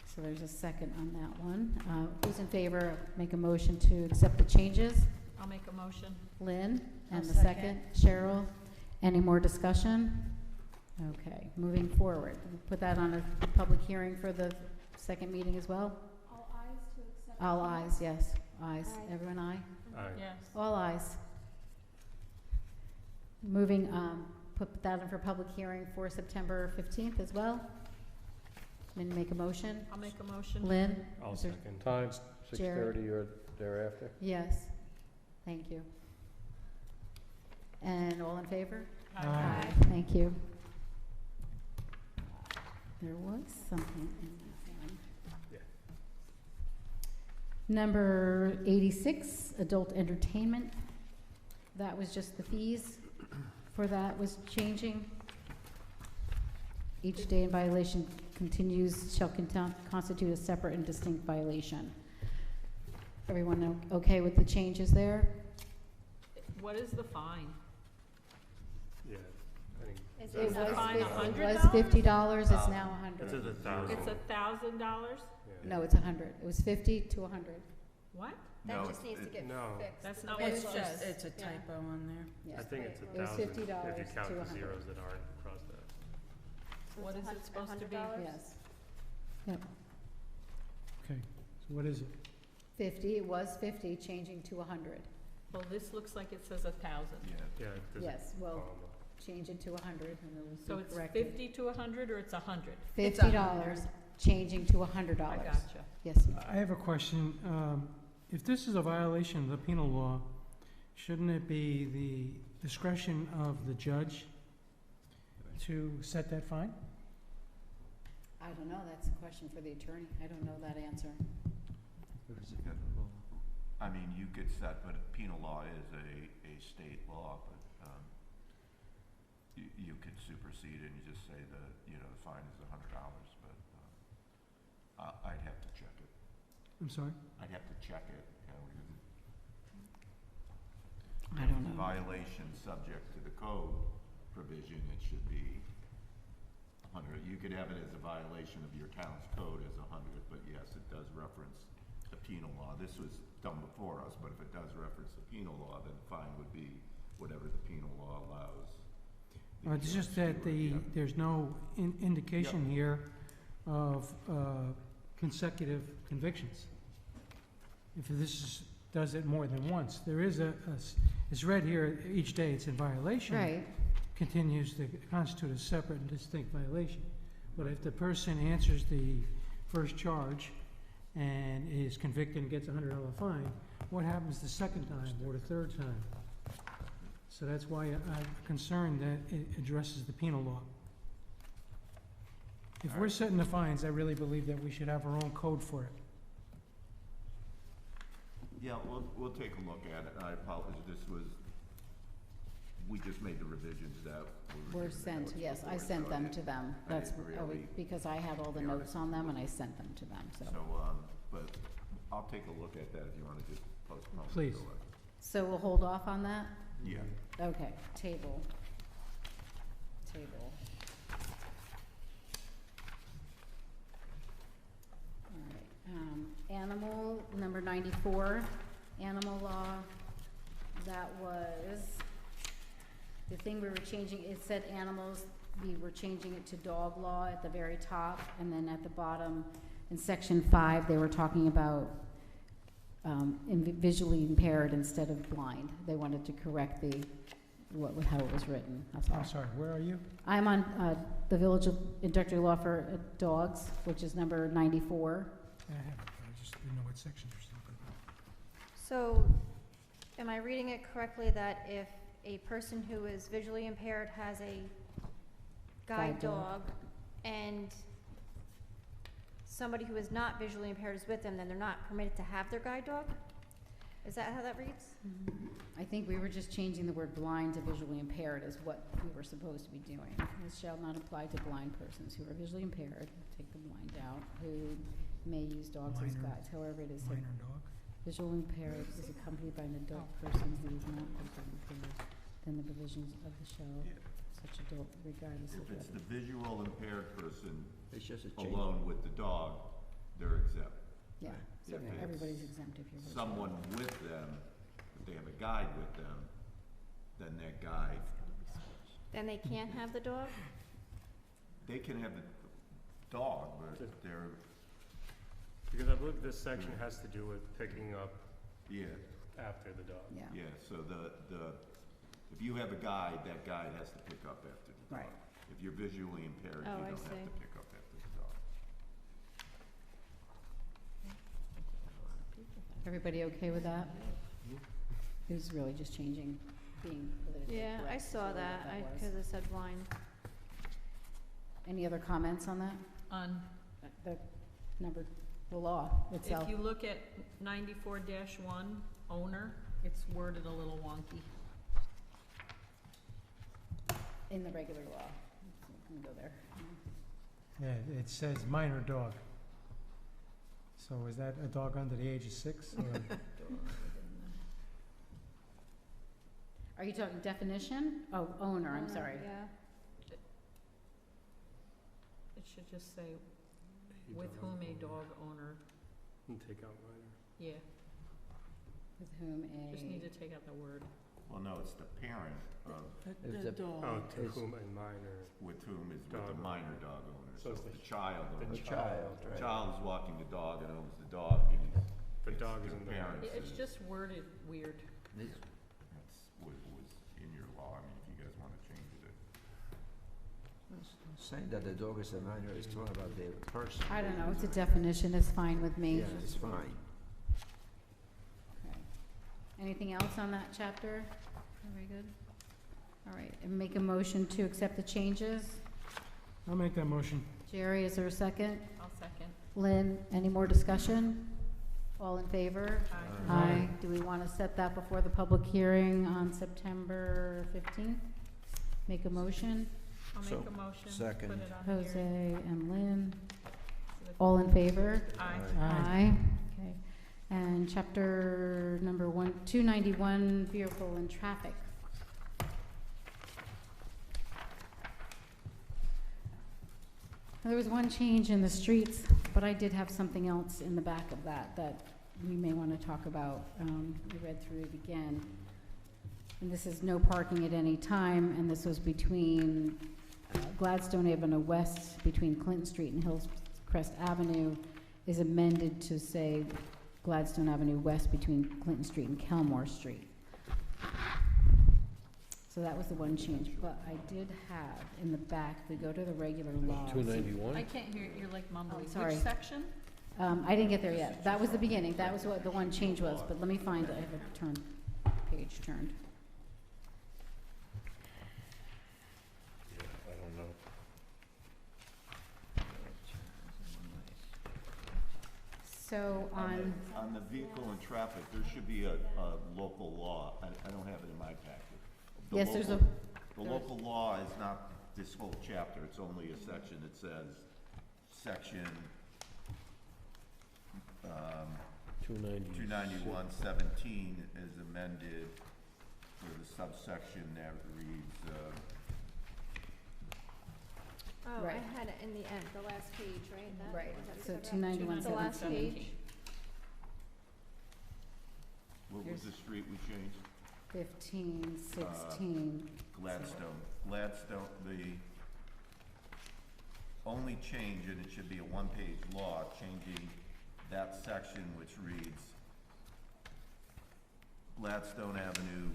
so there's a second on that one. Who's in favor? Make a motion to accept the changes. I'll make a motion. Lynn, and I'll the second, Cheryl. Any more discussion? Okay, moving forward. We'll put that on a public hearing for the second meeting as well? All ayes to accept. All ayes, yes, ayes. Aye. Everyone aye? Aye. Yes. All ayes. Moving, put that in for public hearing for September 15th as well. Lynn, make a motion. I'll make a motion. Lynn? I'll Is there- second. Time, Jared? 6:30 or thereafter? Yes, thank you. And all in favor? Aye. Thank you. There was something in that one. Yeah. Number 86, adult entertainment. That was just the fees for that was changing. Each day in violation continues shall constitute a separate and distinct violation. Everyone okay with the changes there? What is the fine? Yeah, I think. Is Is the fine It $100? was $50, it's now It's 100. a thousand. It's $1,000? Yeah. No, it's 100. It was 50 to 100. What? That No, just needs to get No. fixed. That's the not way what it it was. says. It's a typo on there. Yes. I think it's It was $1,000 if $50 you count to the 100. zeros that aren't crossed out. So What it's is it supposed to be? $100? Yes. Yep. Okay, so what is it? 50, it was 50, changing to 100. Well, this looks like it says 1,000. Yeah, there's a Yes, well, comma. change it to 100 and it was So it's corrected. 50 to 100 or it's 100? It's $50, changing to $100. I gotcha. Yes, I have a question. If this is a violation of the penal law, shouldn't it be the discretion of the judge to set that fine? I don't know, that's a question for the attorney. I don't know that answer. I mean, you could set, but penal law is a state law, but, you could supersede it and just say the fine is $100, but, I'd have to check it. I'm sorry? I'd have to check it. I don't know. Violation subject to the code provision, it should be 100. You could have it as a violation of your town's code as 100, but yes, it does reference the penal law. This was done before us, but if it does reference the penal law, then the fine would be whatever the penal law allows. It's just that there's no indication here of consecutive convictions. If does it more than once, there is it's read here, each day it's in violation. Right. Continues to constitute a separate and distinct violation. But if the person answers the first charge and is convicted and gets a $100 fine, what happens the second time or the third time? So that's why I'm concerned that it addresses the penal law. If we're setting the fines, I really believe that we should have our own code for it. Yeah, we'll take a look at it. I apologize, we just made the revisions that Were sent, yes, I sent them to them. That's, because I had all the notes on them and I sent them to them, so. So, but I'll take a look at that if you wanna just postpone it. Please. So we'll hold off on that? Yeah. Okay, table. All right, animal, number 94, animal law, that was, the thing we were changing, it said animals, we were changing it to dog law at the very top, and then at the bottom, in section 5, they were talking about visually impaired instead of blind. They wanted to correct how it was written, that's all. I'm sorry, where are you? I'm on the Village of Introductory Law for Dogs, which is number 94. I have it, but I just didn't know what section you're talking about. So, am I reading it correctly that if a person who is visually impaired has a guide Guide dog. dog and somebody who is not visually impaired is with them, then they're not permitted to have their guide dog? Is that how that reads? I think we were just changing the word blind to visually impaired is what we were supposed to be doing. This shall not apply to blind persons who are visually impaired, take the blind out, who may use dogs as Minor- guides. However, it is Minor dog? visually impaired is accompanied by an adult person who is not visually impaired, then the provisions of the shall such adult regardless of If it's whether. the visual impaired person It's just a change. alone with the dog, they're exempt. Yeah, so If it's everybody's exempt if you're visually. Someone with them, if they have a guide with them, then that guide, Then they can't have the dog? they can have the dog, but they're, Because I believe this section has to do with picking up yeah, after the dog. Yeah, yeah, so if you have a guide, that guide has to pick up after the dog. right. If you're visually impaired, you Oh, don't I have see. to pick up after the dog. Everybody okay with that? It was really just changing, being politically Yeah, I correct is saw really that, what was. because it said blind. Any other comments on that? On, The number, the law itself? if you look at 94-1, owner, it's worded a little wonky. In the regular law. Let me go there. Yeah, it says minor dog. So is that a dog under the age of 6? Or? Are you talking definition? Oh, owner, I'm sorry. Yeah. It should just say, with whom a dog owner, And take out minor. yeah, With whom just need a, to take out the word. Well, no, it's the parent of, It's a- Oh, to Is- whom a minor, with whom is with Dog the owner. minor dog owner, So so it's the the child the owner. The child, The right. child is walking the dog and owns the dog, and the it's dog is the in the parents. Yeah, it's just worded weird. This- That's what was in your law, I mean, if you guys wanna change it. Saying that the dog is a minor is talking about the person. I don't know, it's a definition, it's fine with me. Yeah, it's fine. Okay. Anything else on that chapter? Very good. All right, and make a motion to accept the changes. I'll make that motion. Jerry, is there a second? I'll second. Lynn, any more discussion? All in favor? Aye. Aye. Do we want to set that before the public hearing on September 15th? Make a motion? I'll So, make a motion, put second. it on Jose here. and Lynn. So that- All in favor? Aye. Aye. Aye. Okay. And chapter number 291, vehicle and traffic. There was one change in the streets, but I did have something else in the back of that we may want to talk about. We read through it again. And this is no parking at any time, and this was between Gladstone Avenue West, between Clinton Street and Hillcrest Avenue, is amended to say Gladstone Avenue West between Clinton Street and Kelmore Street. So that was the one change, but I did have in the back, we go to the regular laws. 291? I can't hear, you're like mumbling. Oh, sorry. Which section? I didn't get there yet. That was the beginning. That was what the one change was, but let me find it. I have a page turned. Yeah, I don't know. So on, the vehicle and traffic, there should be a local law. I don't have it in my packet. The yes, there's a, local- The local law is not this whole chapter, it's only a section that says, section, 291-17 is amended for the subsection that reads, Oh, Right. I had it in the end, the last page, right? That- Right. was that So paragraph? 291, The last 17. page. what was the street we changed? 15, 16. Gladstone. Gladstone, the only change, and it should be a one-page law, changing that section which reads Gladstone Avenue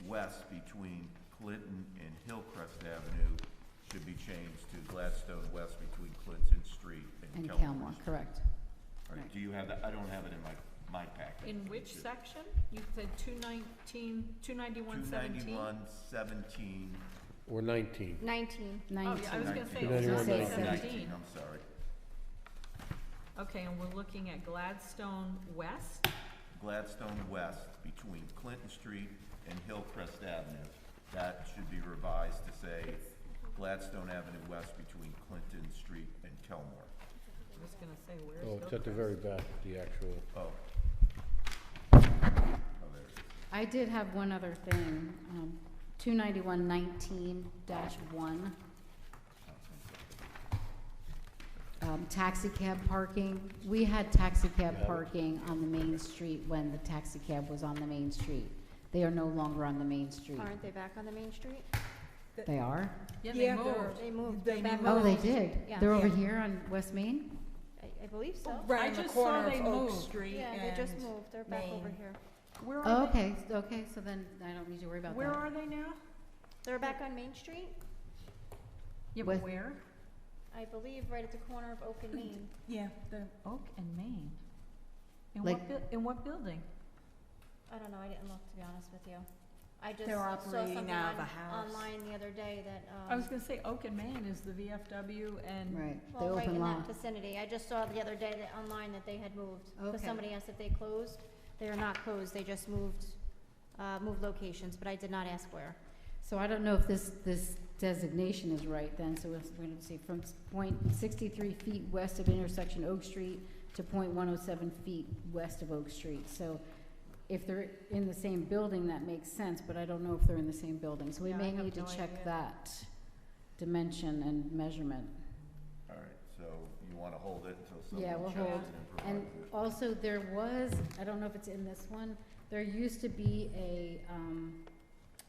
West between Clinton and Hillcrest Avenue should be changed to Gladstone West between Clinton Street and And Kelmore Kelmore, Street. correct. All right, right. do you have that? I don't have it in my packet. In which section? You said 291, 17? 291-17. Or 19. 19. Oh, yeah, I was 19. gonna say, 291, it was 19. 17. I'm sorry. Okay, and we're looking at Gladstone West? Gladstone West between Clinton Street and Hillcrest Avenue. That should be revised to say Gladstone Avenue West between Clinton Street and Kelmore. I was gonna say, where's Oh, it's at the very back, the actual. Oh. Oh, there it is. I did have one other thing, 291-19-1. Taxi cab parking. We had taxi cab Yeah. parking on the main street when the taxi cab was on the main street. They are no longer on the main street. Aren't they back on the main street? They are? Yeah, Yeah, they they're- moved. They moved. They They're back moved. on Oh, the they main street. did? Yeah. They're over Yeah. here on West Main? I believe so. Right I in the just saw corner they of Oak moved. Street Yeah, they just and moved. They're back over Main. here. Where Oh, are they? okay, okay, so then I don't need to worry about that. Where are they now? They're back on Main Street, Yeah, With- but where? I believe, right at the corner of Oak and Main. Yeah, the, Oak and Main. In Like- in what building? I don't know, I didn't look, to be honest with you. I just They're saw operating something out of on, a house. online the other day that, I was gonna say Oak and Main is the VFW and. Right, the well, right open in lot. that vicinity. I just saw the other day that online that they had moved. Okay. Because somebody asked if they closed. They are not closed, they just moved locations, but I did not ask where. So I don't know if this designation is right then, so we're gonna see from point 63 feet west of intersection Oak Street to point 107 feet west of Oak Street. So if they're in the same building, that makes sense, but I don't know if they're in the same building. So we Yeah, I may have need to no check idea. that dimension and measurement. All right, so you want to hold it until Yeah, someone we'll checks hold. it and And provides it? also, there was, I don't know if it's in this one, there used to be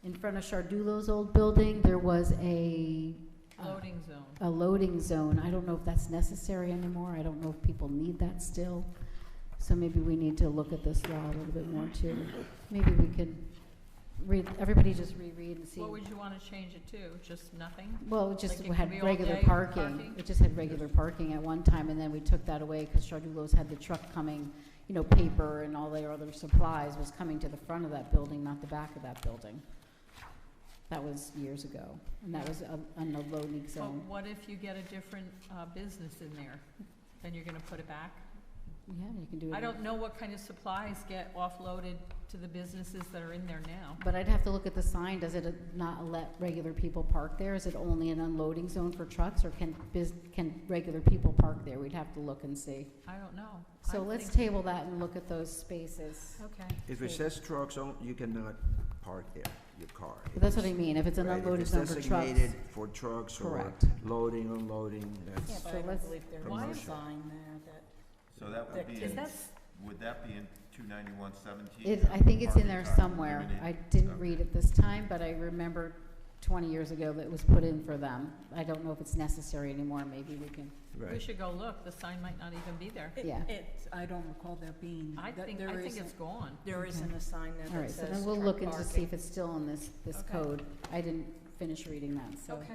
in front of Chardullo's old building, there was a Loading zone. loading zone. I don't know if that's necessary anymore. I don't know if people need that still. So maybe we need to look at this law a little bit more too. Maybe we could everybody just reread and see. What would you wanna change it to? Just nothing? Well, it just Like it had could be all regular day parking. parking? It just had regular parking at one time, and then we took that away because Chardullo's had the truck coming, you know, paper and all their other supplies was coming to the front of that building, not the back of that building. That was years ago, and that was on the loading But zone. what if you get a different, business in there? Then you're gonna put it back? Yeah, you can do it. I don't know what kind of supplies get offloaded to the businesses that are in there now. But I'd have to look at the sign. Does it not let regular people park there? Is it only an unloading zone for trucks, or can regular people park there? We'd have to look and see. I don't know. So I let's think- table that and look at those spaces. Okay. If it says trucks on, you cannot park there, your car. But that's what I mean. If it's an Right, unloading if zone it's for trucks. designated for trucks or Correct. loading, unloading, Yeah, that's, but So I let's- don't believe there is a Commercial. sign there that. So that would be, Is in- that would that be in 291-17? I think it's in there Parking time somewhere. limited? I didn't Okay. read it this time, but I remember 20 years ago that it was put in for them. I don't know if it's necessary anymore. Maybe we can, We right. should go look. The sign might not even be there. Yeah. I don't recall there being. I think it's gone. There isn't a sign there all that right, so says then we'll truck look into see parking. if it's still in this Okay. code. I didn't finish reading that, so. Okay.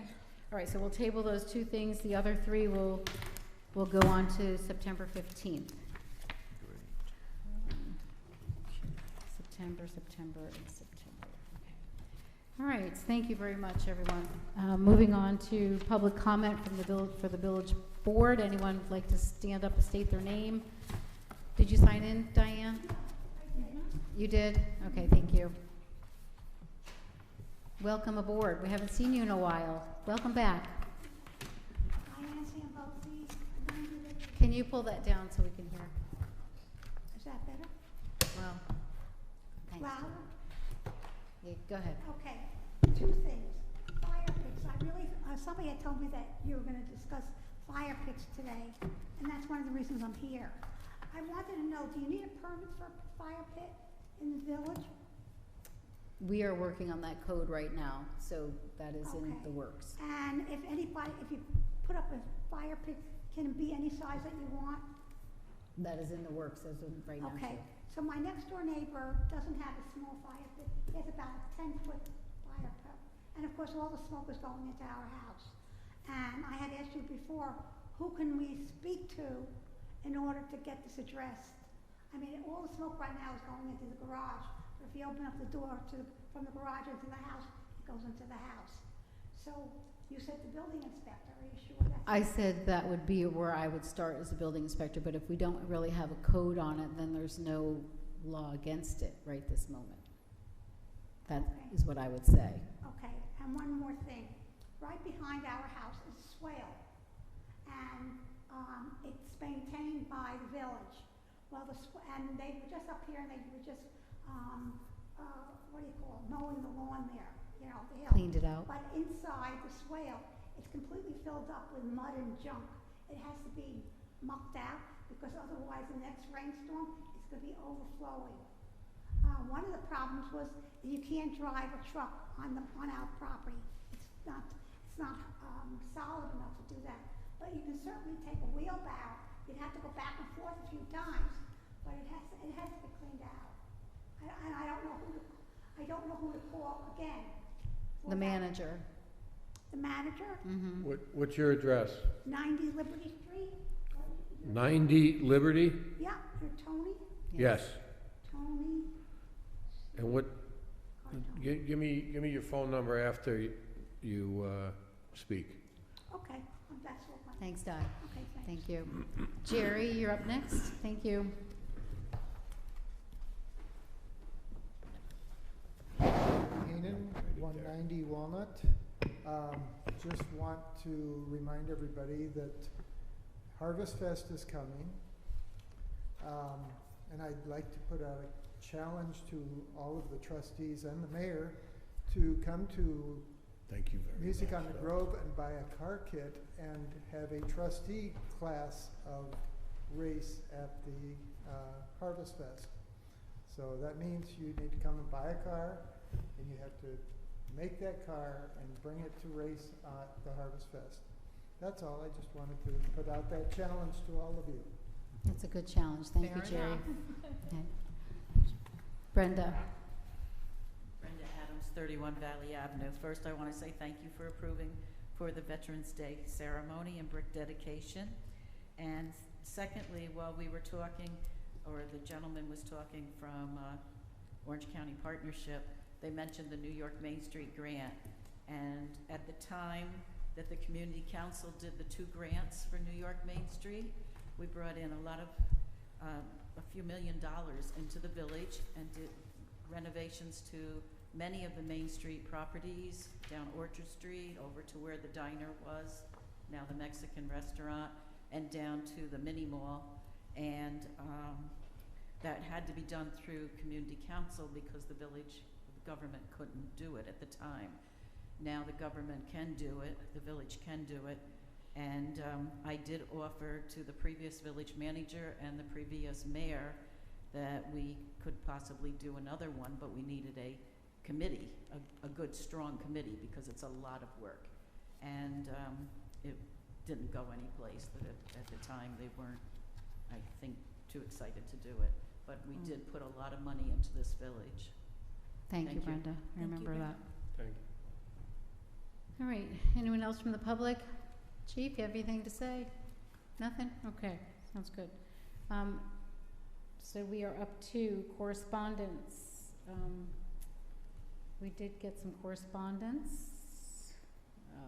All right, so we'll table those two things. The other three will go on to September 15th. September, and September. Okay. All right, thank you very much, everyone. Moving on to public comment from the for the village board. Anyone would like to stand up and state their name? Did you sign in, Diane? You did? Okay, thank you. Welcome aboard. We haven't seen you in a while. Welcome back. Can you pull that down so we can hear? Is that better? Well, thanks. Louder? Yeah, go ahead. Okay, two things. Fire pits, I really, somebody had told me that you were gonna discuss fire pits today, and that's one of the reasons I'm here. I wanted to know, do you need a permit for a fire pit in the village? We are working on that code right now, so that is in Okay. the works. And if you put up a fire pit, can it be any size that you want? That is in the works as of right now. Okay, too. so my next door neighbor doesn't have a small fire pit, he has about a 10-foot fire pit. And of course, all the smoke is going into our house. And I had asked you before, who can we speak to in order to get this addressed? I mean, all the smoke right now is going into the garage, but if you open up the door from the garage into the house, it goes into the house. So you said the building inspector, are you sure that's? I said that would be where I would start as a building inspector, but if we don't really have a code on it, then there's no law against it right this moment. That Okay. is what I would say. Okay, and one more thing. Right behind our house is a swale, and it's maintained by the village. Well, and they were just up here, and they were just, what do you call it, mowing the lawn there, you know, the hill. Cleaned it out. But inside the swale, it's completely filled up with mud and junk. It has to be mucked out, because otherwise the next rainstorm, it's gonna be overflowing. One of the problems was that you can't drive a truck on our property. It's not solid enough to do that. But you can certainly take a wheelbarrow. You'd have to go back and forth a few times, but it has to be cleaned out. And I don't know who to call again. for The that. manager. The manager, Mm-hmm. What's your address? 90 Liberty Street. 90 Liberty? Yeah, you're Tony? Yes. Tony. And what, Cardone. give me your phone number after you speak. Okay, that's what my, Thanks, Di. okay, thanks. Thank you. Jerry, you're up next. Thank you. Heenan, 190 Walnut. Just want to remind everybody that Harvest Fest is coming. And I'd like to put out a challenge to all of the trustees and the mayor to come to Thank you very much. Music on the Grove and buy a car kit and have a trustee class of race at the Harvest Fest. So that means you need to come and buy a car, and you have to make that car and bring it to race at the Harvest Fest. That's all. I just wanted to put out that challenge to all of you. That's a good challenge. Thank you, Fair Jerry. enough. Okay. Brenda. Brenda Adams, 31 Valley Avenue. First, I want to say thank you for approving for the Veterans Day ceremony and brick dedication. And secondly, while we were talking, or the gentleman was talking from Orange County Partnership, they mentioned the New York Main Street grant. And at the time that the Community Council did the 2 grants for New York Main Street, we brought in a lot of a few $1 million into the village and did renovations to many of the Main Street properties, down Orchard Street, over to where the diner was, now the Mexican restaurant, and down to the mini mall. And that had to be done through community council because the village government couldn't do it at the time. Now the government can do it, the village can do it. And I did offer to the previous village manager and the previous mayor that we could possibly do another one, but we needed a committee, a good, strong committee, because it's a lot of work. And it didn't go anyplace. At the time, they weren't, I think, too excited to do it. But we did put a lot of money into this village. Thank you, Thank you. Brenda. I remember that. Thank you. All right, anyone else from the public? Chief, you have anything to say? Nothing? Okay, sounds good. So we are up to correspondence. We did get some correspondence. I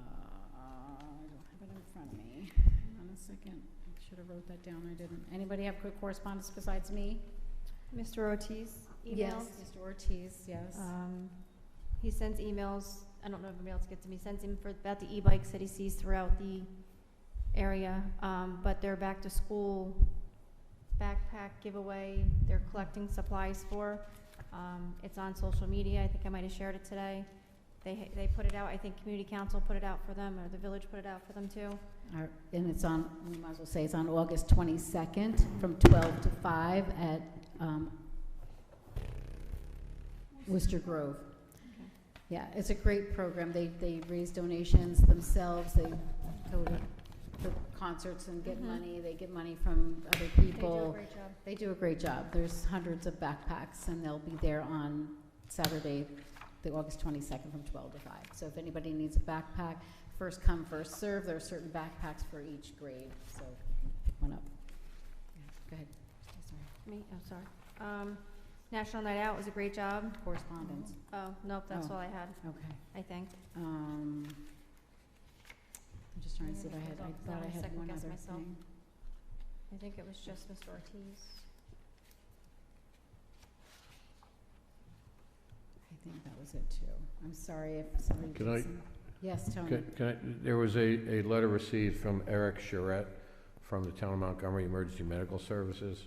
don't have it in front of me. Hang on a second. I should have wrote that down. I didn't. Anybody have quick correspondence besides me? Mr. Ortiz emails. Yes, Mr. Ortiz, yes. He sends emails, I don't know if anybody else gets them, he sends them about the e-bikes that he sees throughout the area, but they're back to school backpack giveaway they're collecting supplies for. It's on social media. I think I might have shared it today. They put it out. I think community council put it out for them, or the village put it out for them too. And it's on, we might as well say it's on August 22nd from 12 to 5 at Worcester Grove. Okay. Yeah, it's a great program. They raise donations themselves. They go to the concerts and get money. They get money from other people. They do a great job. They do a great job. There's hundreds of backpacks, and they'll be there on Saturday, the August 22nd from 12 to 5. So if anybody needs a backpack, first come, first serve. There are certain backpacks for each grade, so pick one up. Yeah, go ahead. Sorry. Me? Oh, sorry. National Night Out was a great job. Correspondence. Oh, nope, that's Oh. all I had, Okay. I think. I'm just trying to see if I had, I thought I had Second one guess other myself. thing. I think it was just Mr. Ortiz. I think that was it too. I'm sorry if somebody. Can I- Yes, Tony. There was a letter received from Eric Charette from the Town of Montgomery Emergency Medical Services,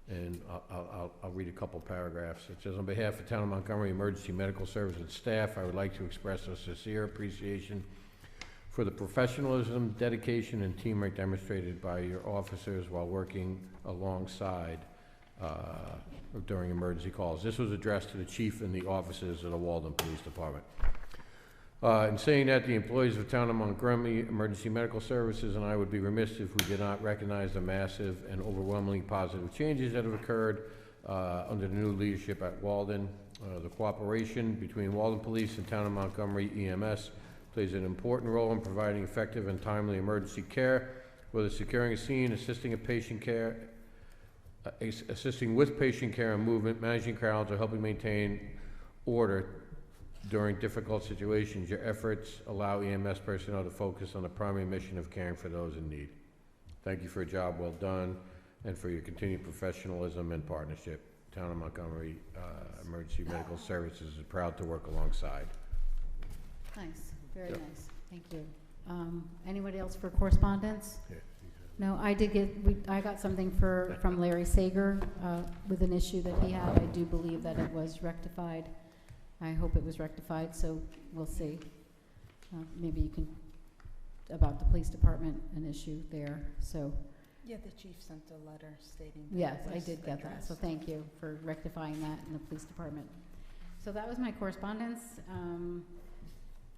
and I'll read a couple paragraphs. It says, on behalf of Town of Montgomery Emergency Medical Services staff, I would like to express a sincere appreciation for the professionalism, dedication, and teamwork demonstrated by your officers while working alongside during emergency calls. This was addressed to the chief and the officers of the Walden Police Department. In saying that, the employees of Town of Montgomery Emergency Medical Services and I would be remiss if we did not recognize the massive and overwhelmingly positive changes that have occurred under the new leadership at Walden. The cooperation between Walden Police and Town of Montgomery EMS plays an important role in providing effective and timely emergency care, whether securing a scene, assisting with patient care and movement, managing crowds, or helping maintain order during difficult situations. Your efforts allow EMS personnel to focus on the primary mission of caring for those in need. Thank you for a job well done and for your continued professionalism and partnership. Town of Montgomery Emergency Medical Services is proud to work alongside. Nice, very Yep. nice. Thank you. Anybody else for correspondence? Yeah. No, I did get, I got something from Larry Sager with an issue that he had. I do believe that it was rectified. I hope it was rectified, so we'll see. Maybe you can, about the police department, an issue there, so. Yeah, the chief sent a letter stating. that Yes, it I was did get that, so addressed. thank you for rectifying that in the police department. So that was my correspondence.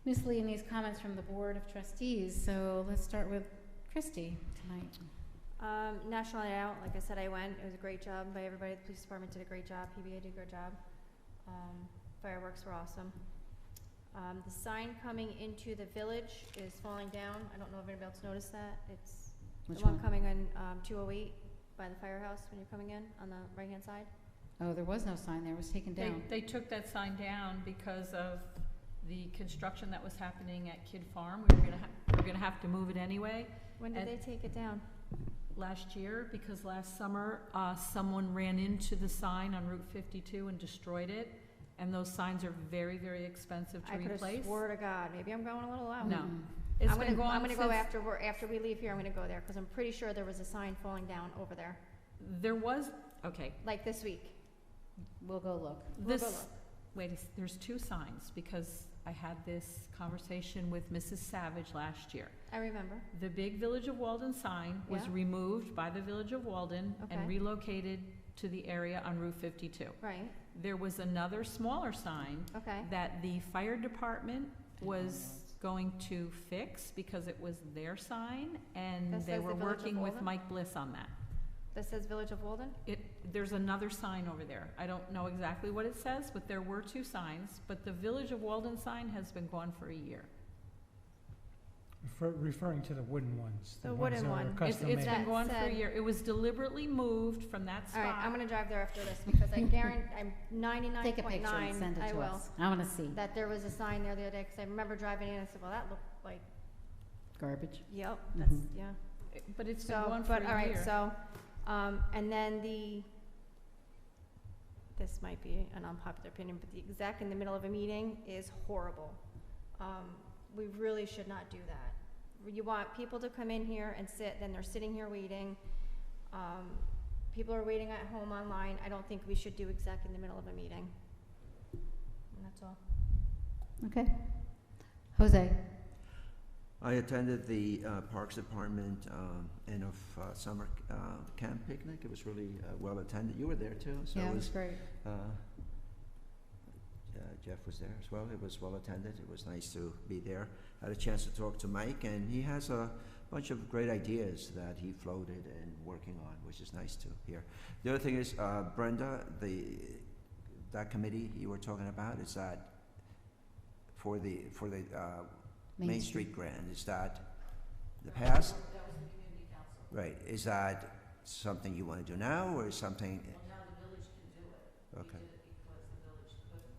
Miscellaneous comments from the Board of Trustees, so let's start with Christie tonight. National Night Out, like I said, I went. It was a great job by everybody. The police department did a great job. PBA did a great job. Fireworks were awesome. The sign coming into the village is falling down. I don't know if anybody else noticed that. It's Which the one one? coming on 208 by the firehouse when you're coming in on the right-hand side. Oh, there was no sign there, it was taken down. They took that sign down because of the construction that was happening at Kid Farm. We were gonna have to move it anyway. When did And- they take it down? last year because last summer, someone ran into the sign on Route 52 and destroyed it. And those signs are very, very expensive to I could replace. have swore to God, maybe I'm going a little loud. No. It's I'm been going gonna go since- after we leave here, I'm gonna go there, because I'm pretty sure there was a sign falling down over there, There was, okay, like this week. We'll go look. We'll go this, look. wait, there's two signs because I had this conversation with Mrs. Savage last year. I remember. The big Village of Walden sign was Yeah. removed by the Village of Walden and Okay. relocated to the area on Route 52. Right, There was another smaller sign okay. that the fire department was going to fix because it was their sign, and That they says were the Village of working with Walden? Mike Bliss on that. This says Village of Walden? There's another sign over there. I don't know exactly what it says, but there were two signs, but the Village of Walden sign has been gone for a year. Referring to the wooden ones. The ones wooden that are one. custom It's made. been That gone for a said- year. It was deliberately moved from that All spot. right, I'm gonna drive there after this, because I guarantee, I'm 99.9, Take a picture and send it I to will, us. I wanna see. that there was a sign there the other day, because I remember driving in and I said, well, that looked like, Garbage. yep, that's, Mhm. yeah. But it's been So, gone for but, a all right, year. so, and then this might be an unpopular opinion, but the exec in the middle of a meeting is horrible. We really should not do that. You want people to come in here and sit, then they're sitting here waiting. People are waiting at home online. I don't think we should do exec in the middle of a meeting. And that's all. Okay. Jose? I attended the Parks Department end of summer camp picnic. It was really well attended. You were there too, so Yeah, it it was was. great. Jeff was there as well. It was well attended. It was nice to be there. Had a chance to talk to Mike, and he has a bunch of great ideas that he floated and working on, which is nice to hear. The other thing is, Brenda, that committee you were talking about, is that for the Main Street grant, is that the past? That was the community council. Right, is that something you want to do now, or is something? Well, now the village can do it. Okay. We did it because the village couldn't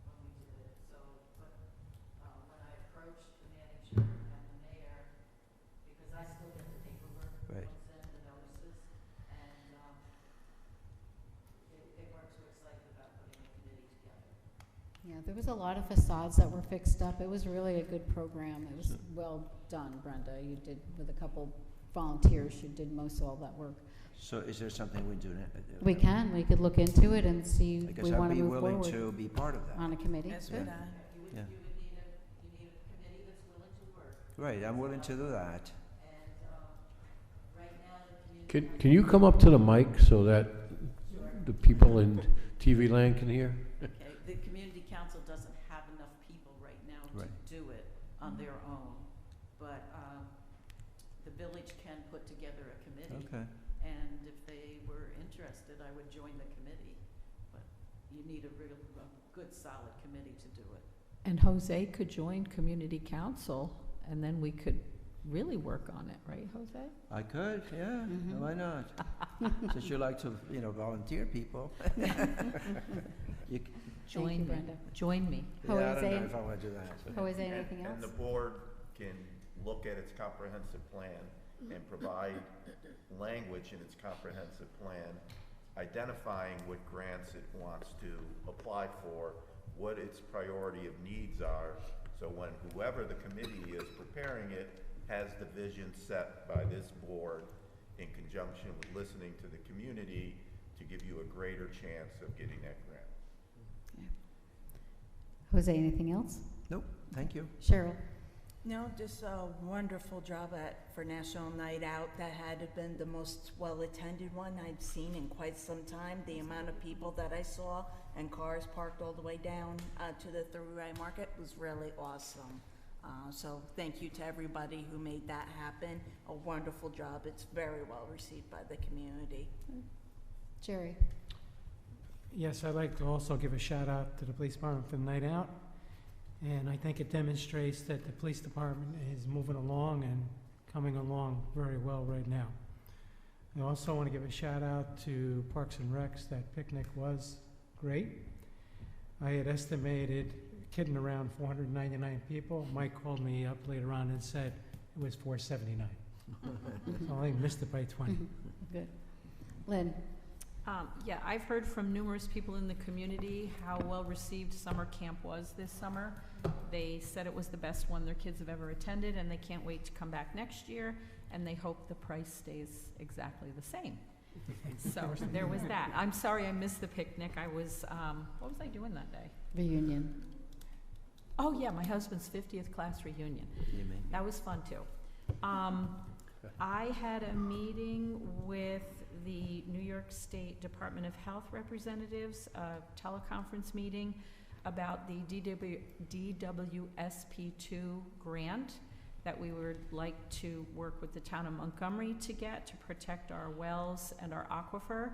when we did it, so, but, when I approached the manager and the mayor, because I still get the paperwork that Right. comes in, the notices, and, they weren't too excited about putting a committee together. Yeah, there was a lot of facades that were fixed up. It was really a good program. It was well done, Brenda. You did, with a couple volunteers, you did most of all that work. So is there something we do? We could look into it and see if Because we I'd want to be move willing forward to be part of that. on a committee. As Yeah. would I. Yeah. You need a committee that's willing to work, Right, I'm willing to do that. and, right now, the community. Can you come up to the mic so that the people in TV land can hear? Okay, the community council doesn't have enough people right now Right. to do it on their own, but, the village can put together a committee. Okay. And if they were interested, I would join the committee, but you need a good, solid committee to do it. And Jose could join community council, and then we could really work on it, right, Jose? I could, yeah, Mhm. why not? Since you like to, volunteer people. You c- Join me. Brenda. Join me. Yeah, I don't Jose? know if I want to do that. Jose, anything else? And the board can look at its comprehensive plan and provide language in its comprehensive plan, identifying what grants it wants to apply for, what its priority of needs are, so when whoever the committee is preparing it has the vision set by this board in conjunction with listening to the community to give you a greater chance of getting that grant. Jose, anything else? Nope, thank you. Cheryl? No, just a wonderful job for National Night Out. That had been the most well-attended one I've seen in quite some time. The amount of people that I saw and cars parked all the way down to the Thruway Market was really awesome. So thank you to everybody who made that happen. A wonderful job. It's very well received by the community. Jerry? Yes, I'd like to also give a shout out to the police department for the night out. And I think it demonstrates that the police department is moving along and coming along very well right now. I also want to give a shout out to Parks and Recs. That picnic was great. I had estimated, kidding around, 499 people. Mike called me up later on and said it was 479. So I missed it by 20. Good. Lynn? Yeah, I've heard from numerous people in the community how well received summer camp was this summer. They said it was the best one their kids have ever attended, and they can't wait to come back next year, and they hope the price stays exactly the same. So there was that. I'm sorry I missed the picnic. I was, what was I doing that day? Reunion. Oh, yeah, my husband's 50th class reunion. That was fun, too. I had a meeting with the New York State Department of Health representatives, a teleconference meeting about the DWSP2 grant that we would like to work with the town of Montgomery to get to protect our wells and our aquifer.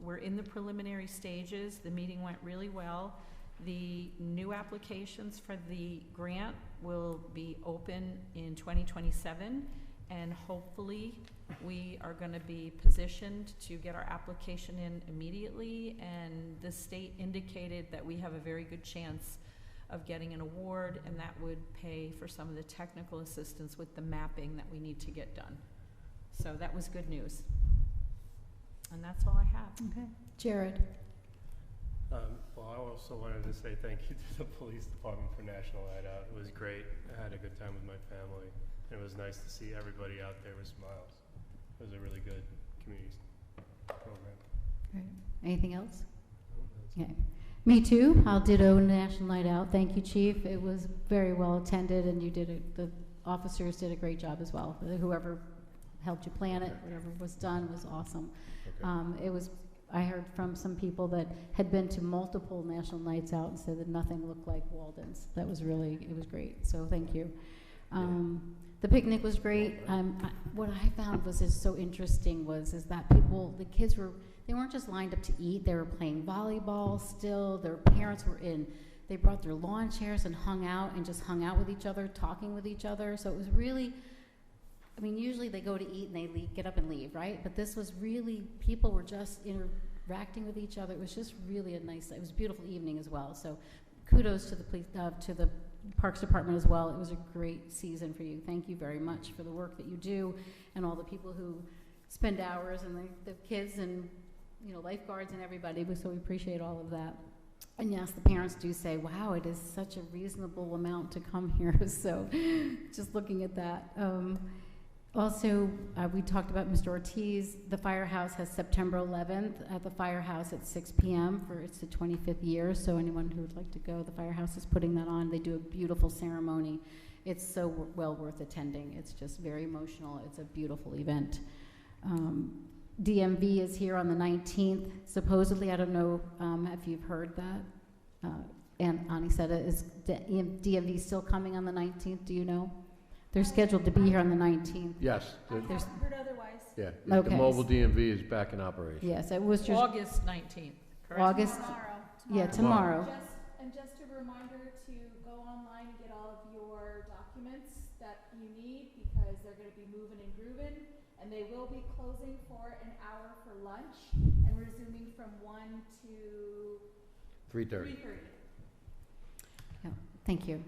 We're in the preliminary stages. The meeting went really well. The new applications for the grant will be open in 2027, and hopefully we are going to be positioned to get our application in immediately, and the state indicated that we have a very good chance of getting an award, and that would pay for some of the technical assistance with the mapping that we need to get done. So that was good news. And that's all I have. Okay. Jared? Well, I also wanted to say thank you to the police department for National Night Out. It was great. I had a good time with my family. And it was nice to see everybody out there with smiles. It was a really good community program. Great. Anything else? Okay. Me too. I'll ditto National Night Out. Thank you, Chief. It was very well attended, and you did the officers did a great job as well. Whoever helped you plan it, whatever was done was awesome. Okay. I heard from some people that had been to multiple National Nights Out and said that nothing looked like Walden's. It was great. So thank you. The picnic was great. What I found was so interesting is that the kids they weren't just lined up to eat. They were playing volleyball still. Their parents were they brought their lawn chairs and hung out with each other, talking with each other. So it was really, usually they go to eat and they get up and leave, right? But this was really, people were just interacting with each other. It was just really it was a beautiful evening as well. So kudos to the police, to the Parks Department as well. It was a great season for you. Thank you very much for the work that you do, and all the people who spend hours, and the kids and lifeguards and everybody. So we appreciate all of that. And yes, the parents do say, wow, it is such a reasonable amount to come here. So just looking at that. Also, we talked about Mr. Ortiz. The firehouse has September 11th at the firehouse at 6 p.m. It's the 25th year, so anyone who would like to go, the firehouse is putting that on. They do a beautiful ceremony. It's so well worth attending. It's just very emotional. It's a beautiful event. DMV is here on the 19th. Supposedly, I don't know if you've heard that. And Ani said it, is DMV still coming on the 19th? Do you know? They're scheduled to be here on the 19th. Yes. I haven't heard otherwise. Yeah. Okay. The mobile DMV is back in operation. Yes, it was just August 19th, correct? August. Tomorrow. Yeah, tomorrow. Just a reminder to go online and get all of your documents that you need, because they're going to be moving and grooving, and they will be closing for an hour for lunch and resuming from 1 to 3:30. 3:30. Yeah, thank you.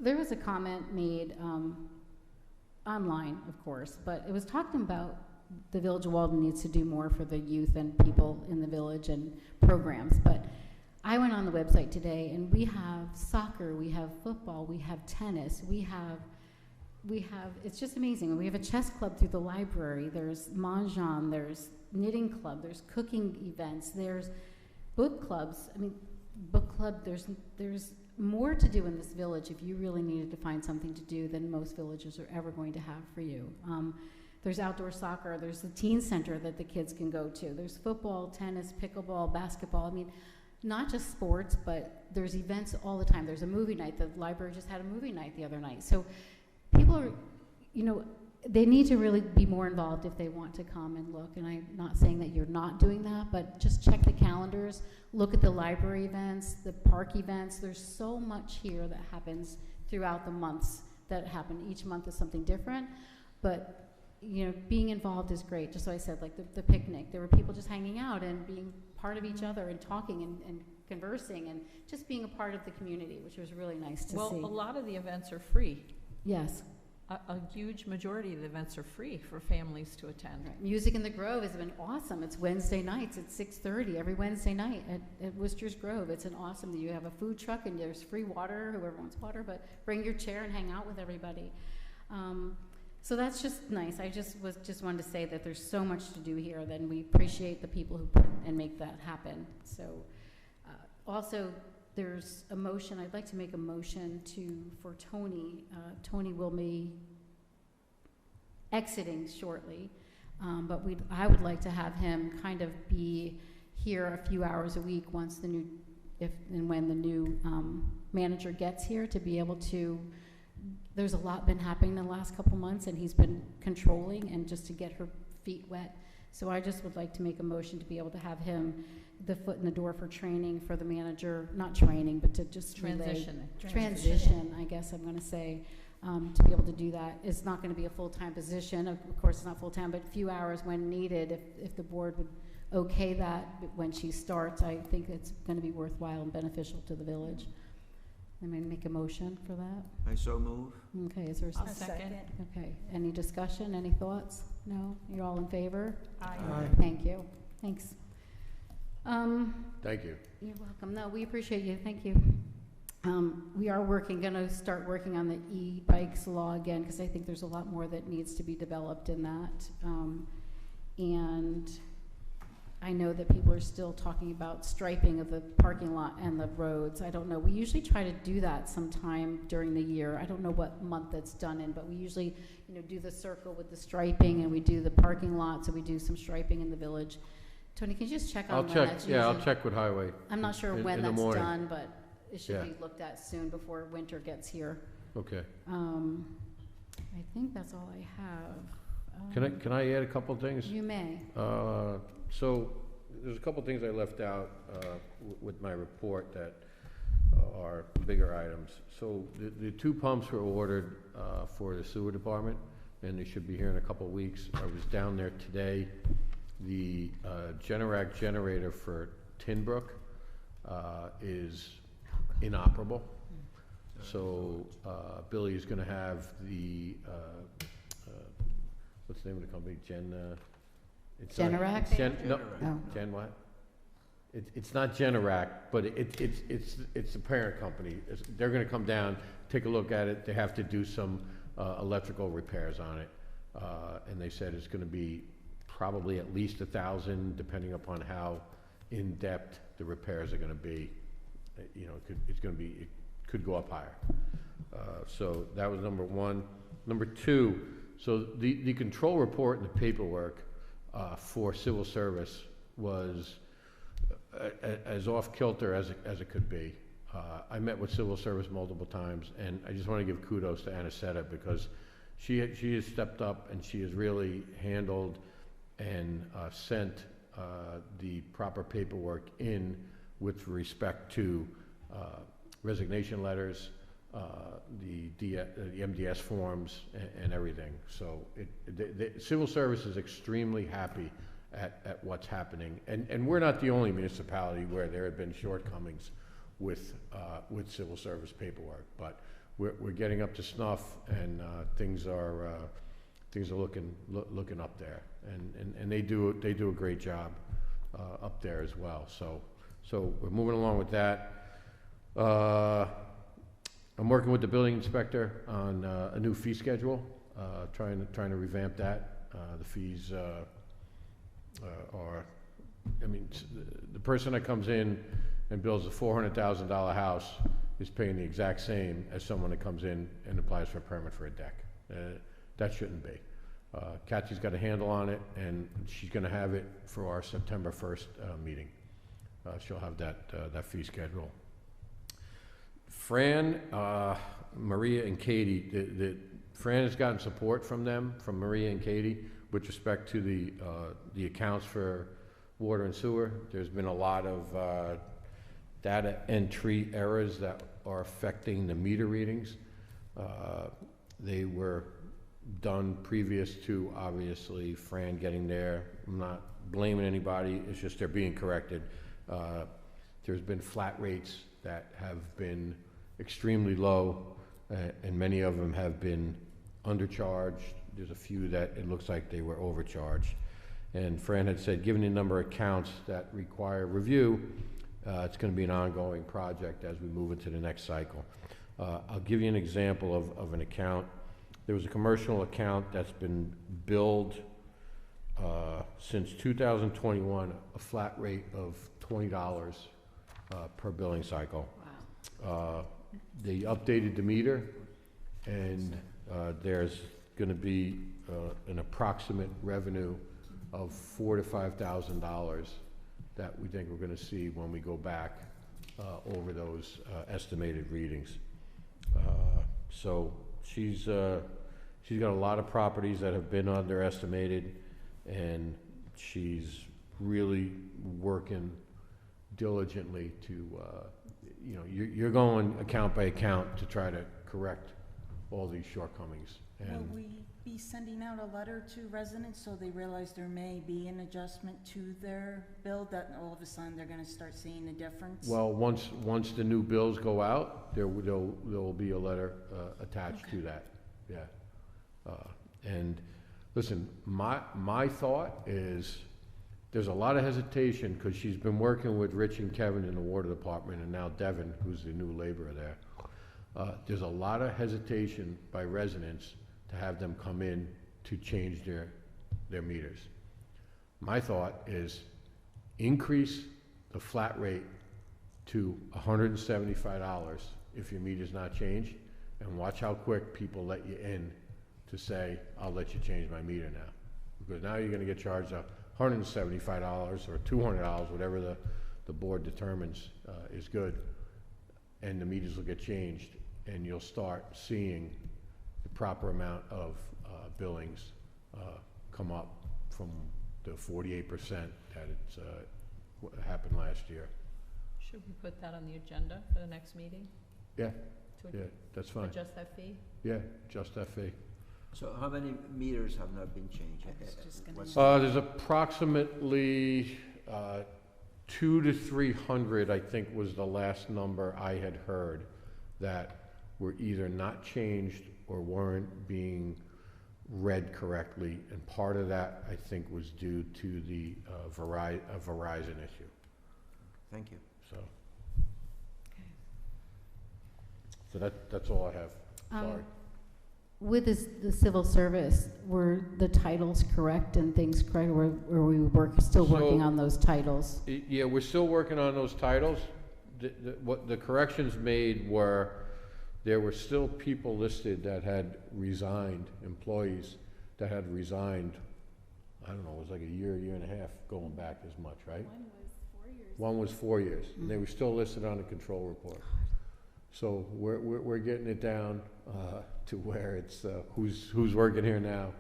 There was a comment made online, of course, but it was talking about the Village of Walden needs to do more for the youth and people in the village and programs. But I went on the website today, and we have soccer, we have football, we have tennis, we have, it's just amazing. We have a chess club through the library, there's mahjong, there's knitting club, there's cooking events, there's book clubs. Book club, there's more to do in this village if you really needed to find something to do than most villages are ever going to have for you. There's outdoor soccer, there's the teen center that the kids can go to, there's football, tennis, pickleball, basketball. Not just sports, but there's events all the time. There's a movie night. The library just had a movie night the other night. So people are, they need to really be more involved if they want to come and look. And I'm not saying that you're not doing that, but just check the calendars, look at the library events, the park events. There's so much here that happens throughout the months that happen. Each month is something different, but being involved is great. Just so I said, like the picnic, there were people just hanging out and being part of each other and talking and conversing and just being a part of the community, which was really nice to see. Well, a lot of the events are free. Yes. a huge majority of the events are free for families to attend. Right. Music in the Grove has been awesome. It's Wednesday nights at 6:30 every Wednesday night at Worcester's Grove. It's an awesome. You have a food truck and there's free water. Whoever wants water, but bring your chair and hang out with everybody. So that's just nice. I just wanted to say that there's so much to do here. Then we appreciate the people who put and make that happen. So also. There's a motion, I'd like to make a motion for Tony. Tony will be exiting shortly, but I would like to have him kind of be here a few hours a week once when the new manager gets here, to be able to, there's a lot been happening in the last couple months and he's been controlling, and just to get her feet wet. So I just would like to make a motion to be able to have him the foot in the door for training for the manager, not training, but to just transition, I guess I'm going to say, to be able to do that. It's not going to be a full-time position. Of course, it's not full-time, but a few hours when needed, if the board would okay that when she starts, I think it's going to be worthwhile and beneficial to the village. I'm going to make a motion for that. I so move. Okay, is there a Second. Okay, any discussion, any thoughts? No? You're all in favor? Aye. Thank you. Thanks. Thank you. You're welcome. No, we appreciate you. Thank you. We are going to start working on the e-bikes law again, because I think there's a lot more that needs to be developed in that. And I know that people are still talking about striping of the parking lot and the roads. I don't know. We usually try to do that sometime during the year. I don't know what month that's done in, but we usually, do the circle with the striping, and we do the parking lot, so we do some striping in the village. Tony, can you just check on I'll when check, that's yeah, I'll usually- check with Highway. I'm not sure when in the that's morning. done, but it should Yeah. be looked at soon before winter gets here. Okay. I think that's all I have. Can I add a couple things? You may. So there's a couple things I left out with my report that are bigger items. So the 2 pumps were ordered for the sewer department, and they should be here in a couple weeks. I was down there today. The Generac generator for Tinbrook is inoperable. So Billy's going to have the what's the name of the company? It's not- Generac? No, Oh. Gen what? It's not Generac, but it's the parent company. They're going to come down, take a look at it. They have to do some electrical repairs on it, and they said it's going to be probably at least $1,000, depending upon how in depth the repairs are going to be. It could go up higher. So that was number one. Number two, so the control report and the paperwork for civil service was as off kilter as it could be. I met with civil service multiple times, and I just want to give kudos to Anisetta, because she has stepped up and she has really handled and sent the proper paperwork in with respect to resignation letters, the MDS forms, and everything. So the civil service is extremely happy at what's happening, and we're not the only municipality where there have been shortcomings with civil service paperwork, but we're getting up to snuff, and things are looking up there, and they do a great job up there as well. So we're moving along with that. I'm working with the building inspector on a new fee schedule, trying to revamp that. The fees are, the person that comes in and builds a $400,000 house is paying the exact same as someone that comes in and applies for a permit for a deck. That shouldn't be. Kathy's got a handle on it, and she's going to have it for our September 1st meeting. She'll have that fee schedule. Fran, Maria, and Katie, Fran has gotten support from them, from Maria and Katie, with respect to the accounts for water and sewer. There's been a lot of data entry errors that are affecting the meter readings. They were done previous to, obviously, Fran getting there. I'm not blaming anybody, it's just they're being corrected. There's been flat rates that have been extremely low, and many of them have been undercharged. There's a few that it looks like they were overcharged. And Fran had said, given the number of accounts that require review, it's gonna be an ongoing project as we move into the next cycle. I'll give you an example of an account. There was a commercial account that's been billed since 2021, a flat rate of $20 per billing cycle. Wow. They updated the meter, and there's gonna be an approximate revenue of $4,000 to $5,000 that we think we're gonna see when we go back over those estimated readings. So she's got a lot of properties that have been underestimated, and she's really working diligently to, you know, you're going account by account to try to correct all these shortcomings. Will And we be sending out a letter to residents so they realize there may be an adjustment to their bill, that all of a sudden they're gonna start seeing a difference? well, once the new bills go out, there will be a letter attached to that, yeah. And listen, my thought is, there's a lot of hesitation, because she's been working with Rich and Kevin in the water department, and now Devin, who's the new laborer there. There's a lot of hesitation by residents to have them come in to change their meters. My thought is, increase the flat rate to $175 if your meter's not changed, and watch how quick people let you in to say, I'll let you change my meter now. Because now you're gonna get charged $175 or $200, whatever the board determines is good, and the meters will get changed, and you'll start seeing the proper amount of billings come up from the 48% that it's happened last year. Should we put that on the agenda for the next meeting? Yeah, To yeah, that's fine. adjust that fee? Yeah, just that fee. So how many meters have not been changed? I was just gonna What's- There's approximately 200 to 300, I think was the last number I had heard, that were either not changed or weren't being read correctly, and part of that, I think, was due to the Verizon issue, Thank you. so. So that's all I have, sorry. With the civil service, were the titles correct and things correct, or were we still working So- on those titles? Yeah, we're still working on those titles. What the corrections made were, there were still people listed that had resigned, employees that had resigned, I don't know, it was like a year and a half going back as much, right? One was 4 years. One was 4 years, and they were still listed on the control report. So we're getting it down to where it's who's working here now.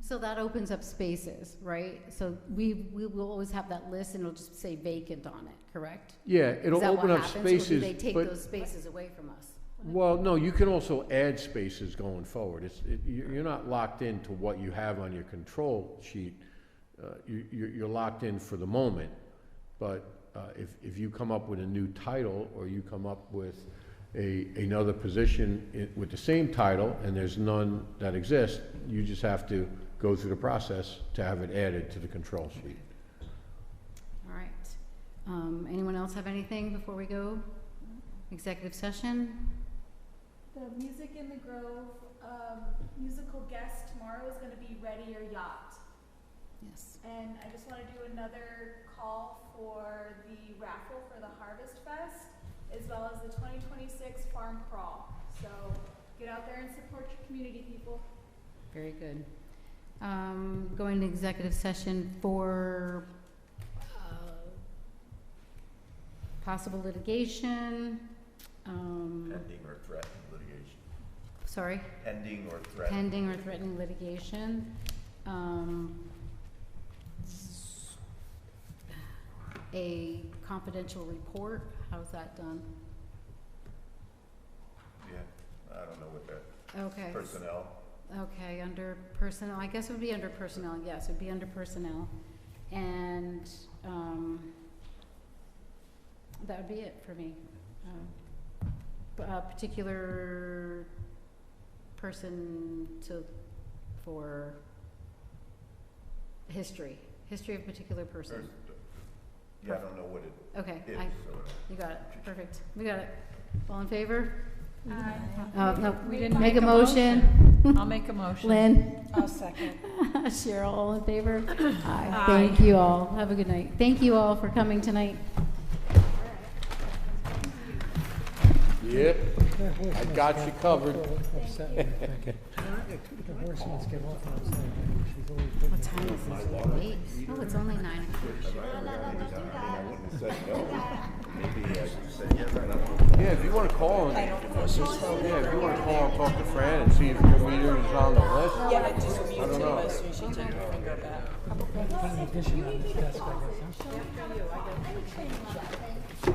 So that opens up spaces, right? So we will always have that list, and it'll just say vacant on it, correct? Yeah, it'll Is that open what up happens, spaces, or do they take but, those spaces away from us? well, no, you can also add spaces going forward. You're not locked into what you have on your control sheet. You're locked in for the moment, but if you come up with a new title, or you come up with another position with the same title, and there's none that exist, you just have to go through the process to have it added to the control sheet. All right. Anyone else have anything before we go? Executive session? The Music in the Grove musical guest tomorrow is going to be Ready Your Yacht. Yes. And I just want to do another call for the raffle for the Harvest Fest, as well as the 2026 Farm Crawl. So get out there and support your community, people. Very good. Going to executive session for possible litigation. Pending or threatened litigation. Sorry? Pending or threatened. Pending or threatening litigation. A confidential report, how's that done? Yeah, I don't know what that, Okay. personnel. Okay, under personnel, I guess it would be under personnel, yes, it would be under personnel. And, that would be it for me. A particular person for history of a particular person. Yeah, I don't know what it Okay, is, so. you got it, perfect, we got it. All in favor? Aye. No, We didn't make a motion. I'll make a motion. Lynn? I'll second. Cheryl, all in favor? Aye. Aye. Thank you all, have a good night. Thank you all for coming tonight. Yep, I got you covered. Upset me, thinking, the horse wants to get off on the side. She's always putting What time is it? 8? Oh, it's only 9 Yeah, if you wanna call and, yeah, if you wanna call and talk to Fran and see if your meter is on the list. Yeah, just I mute don't him know. as soon as you take your finger back. Put an addition on his desk, I guess, huh?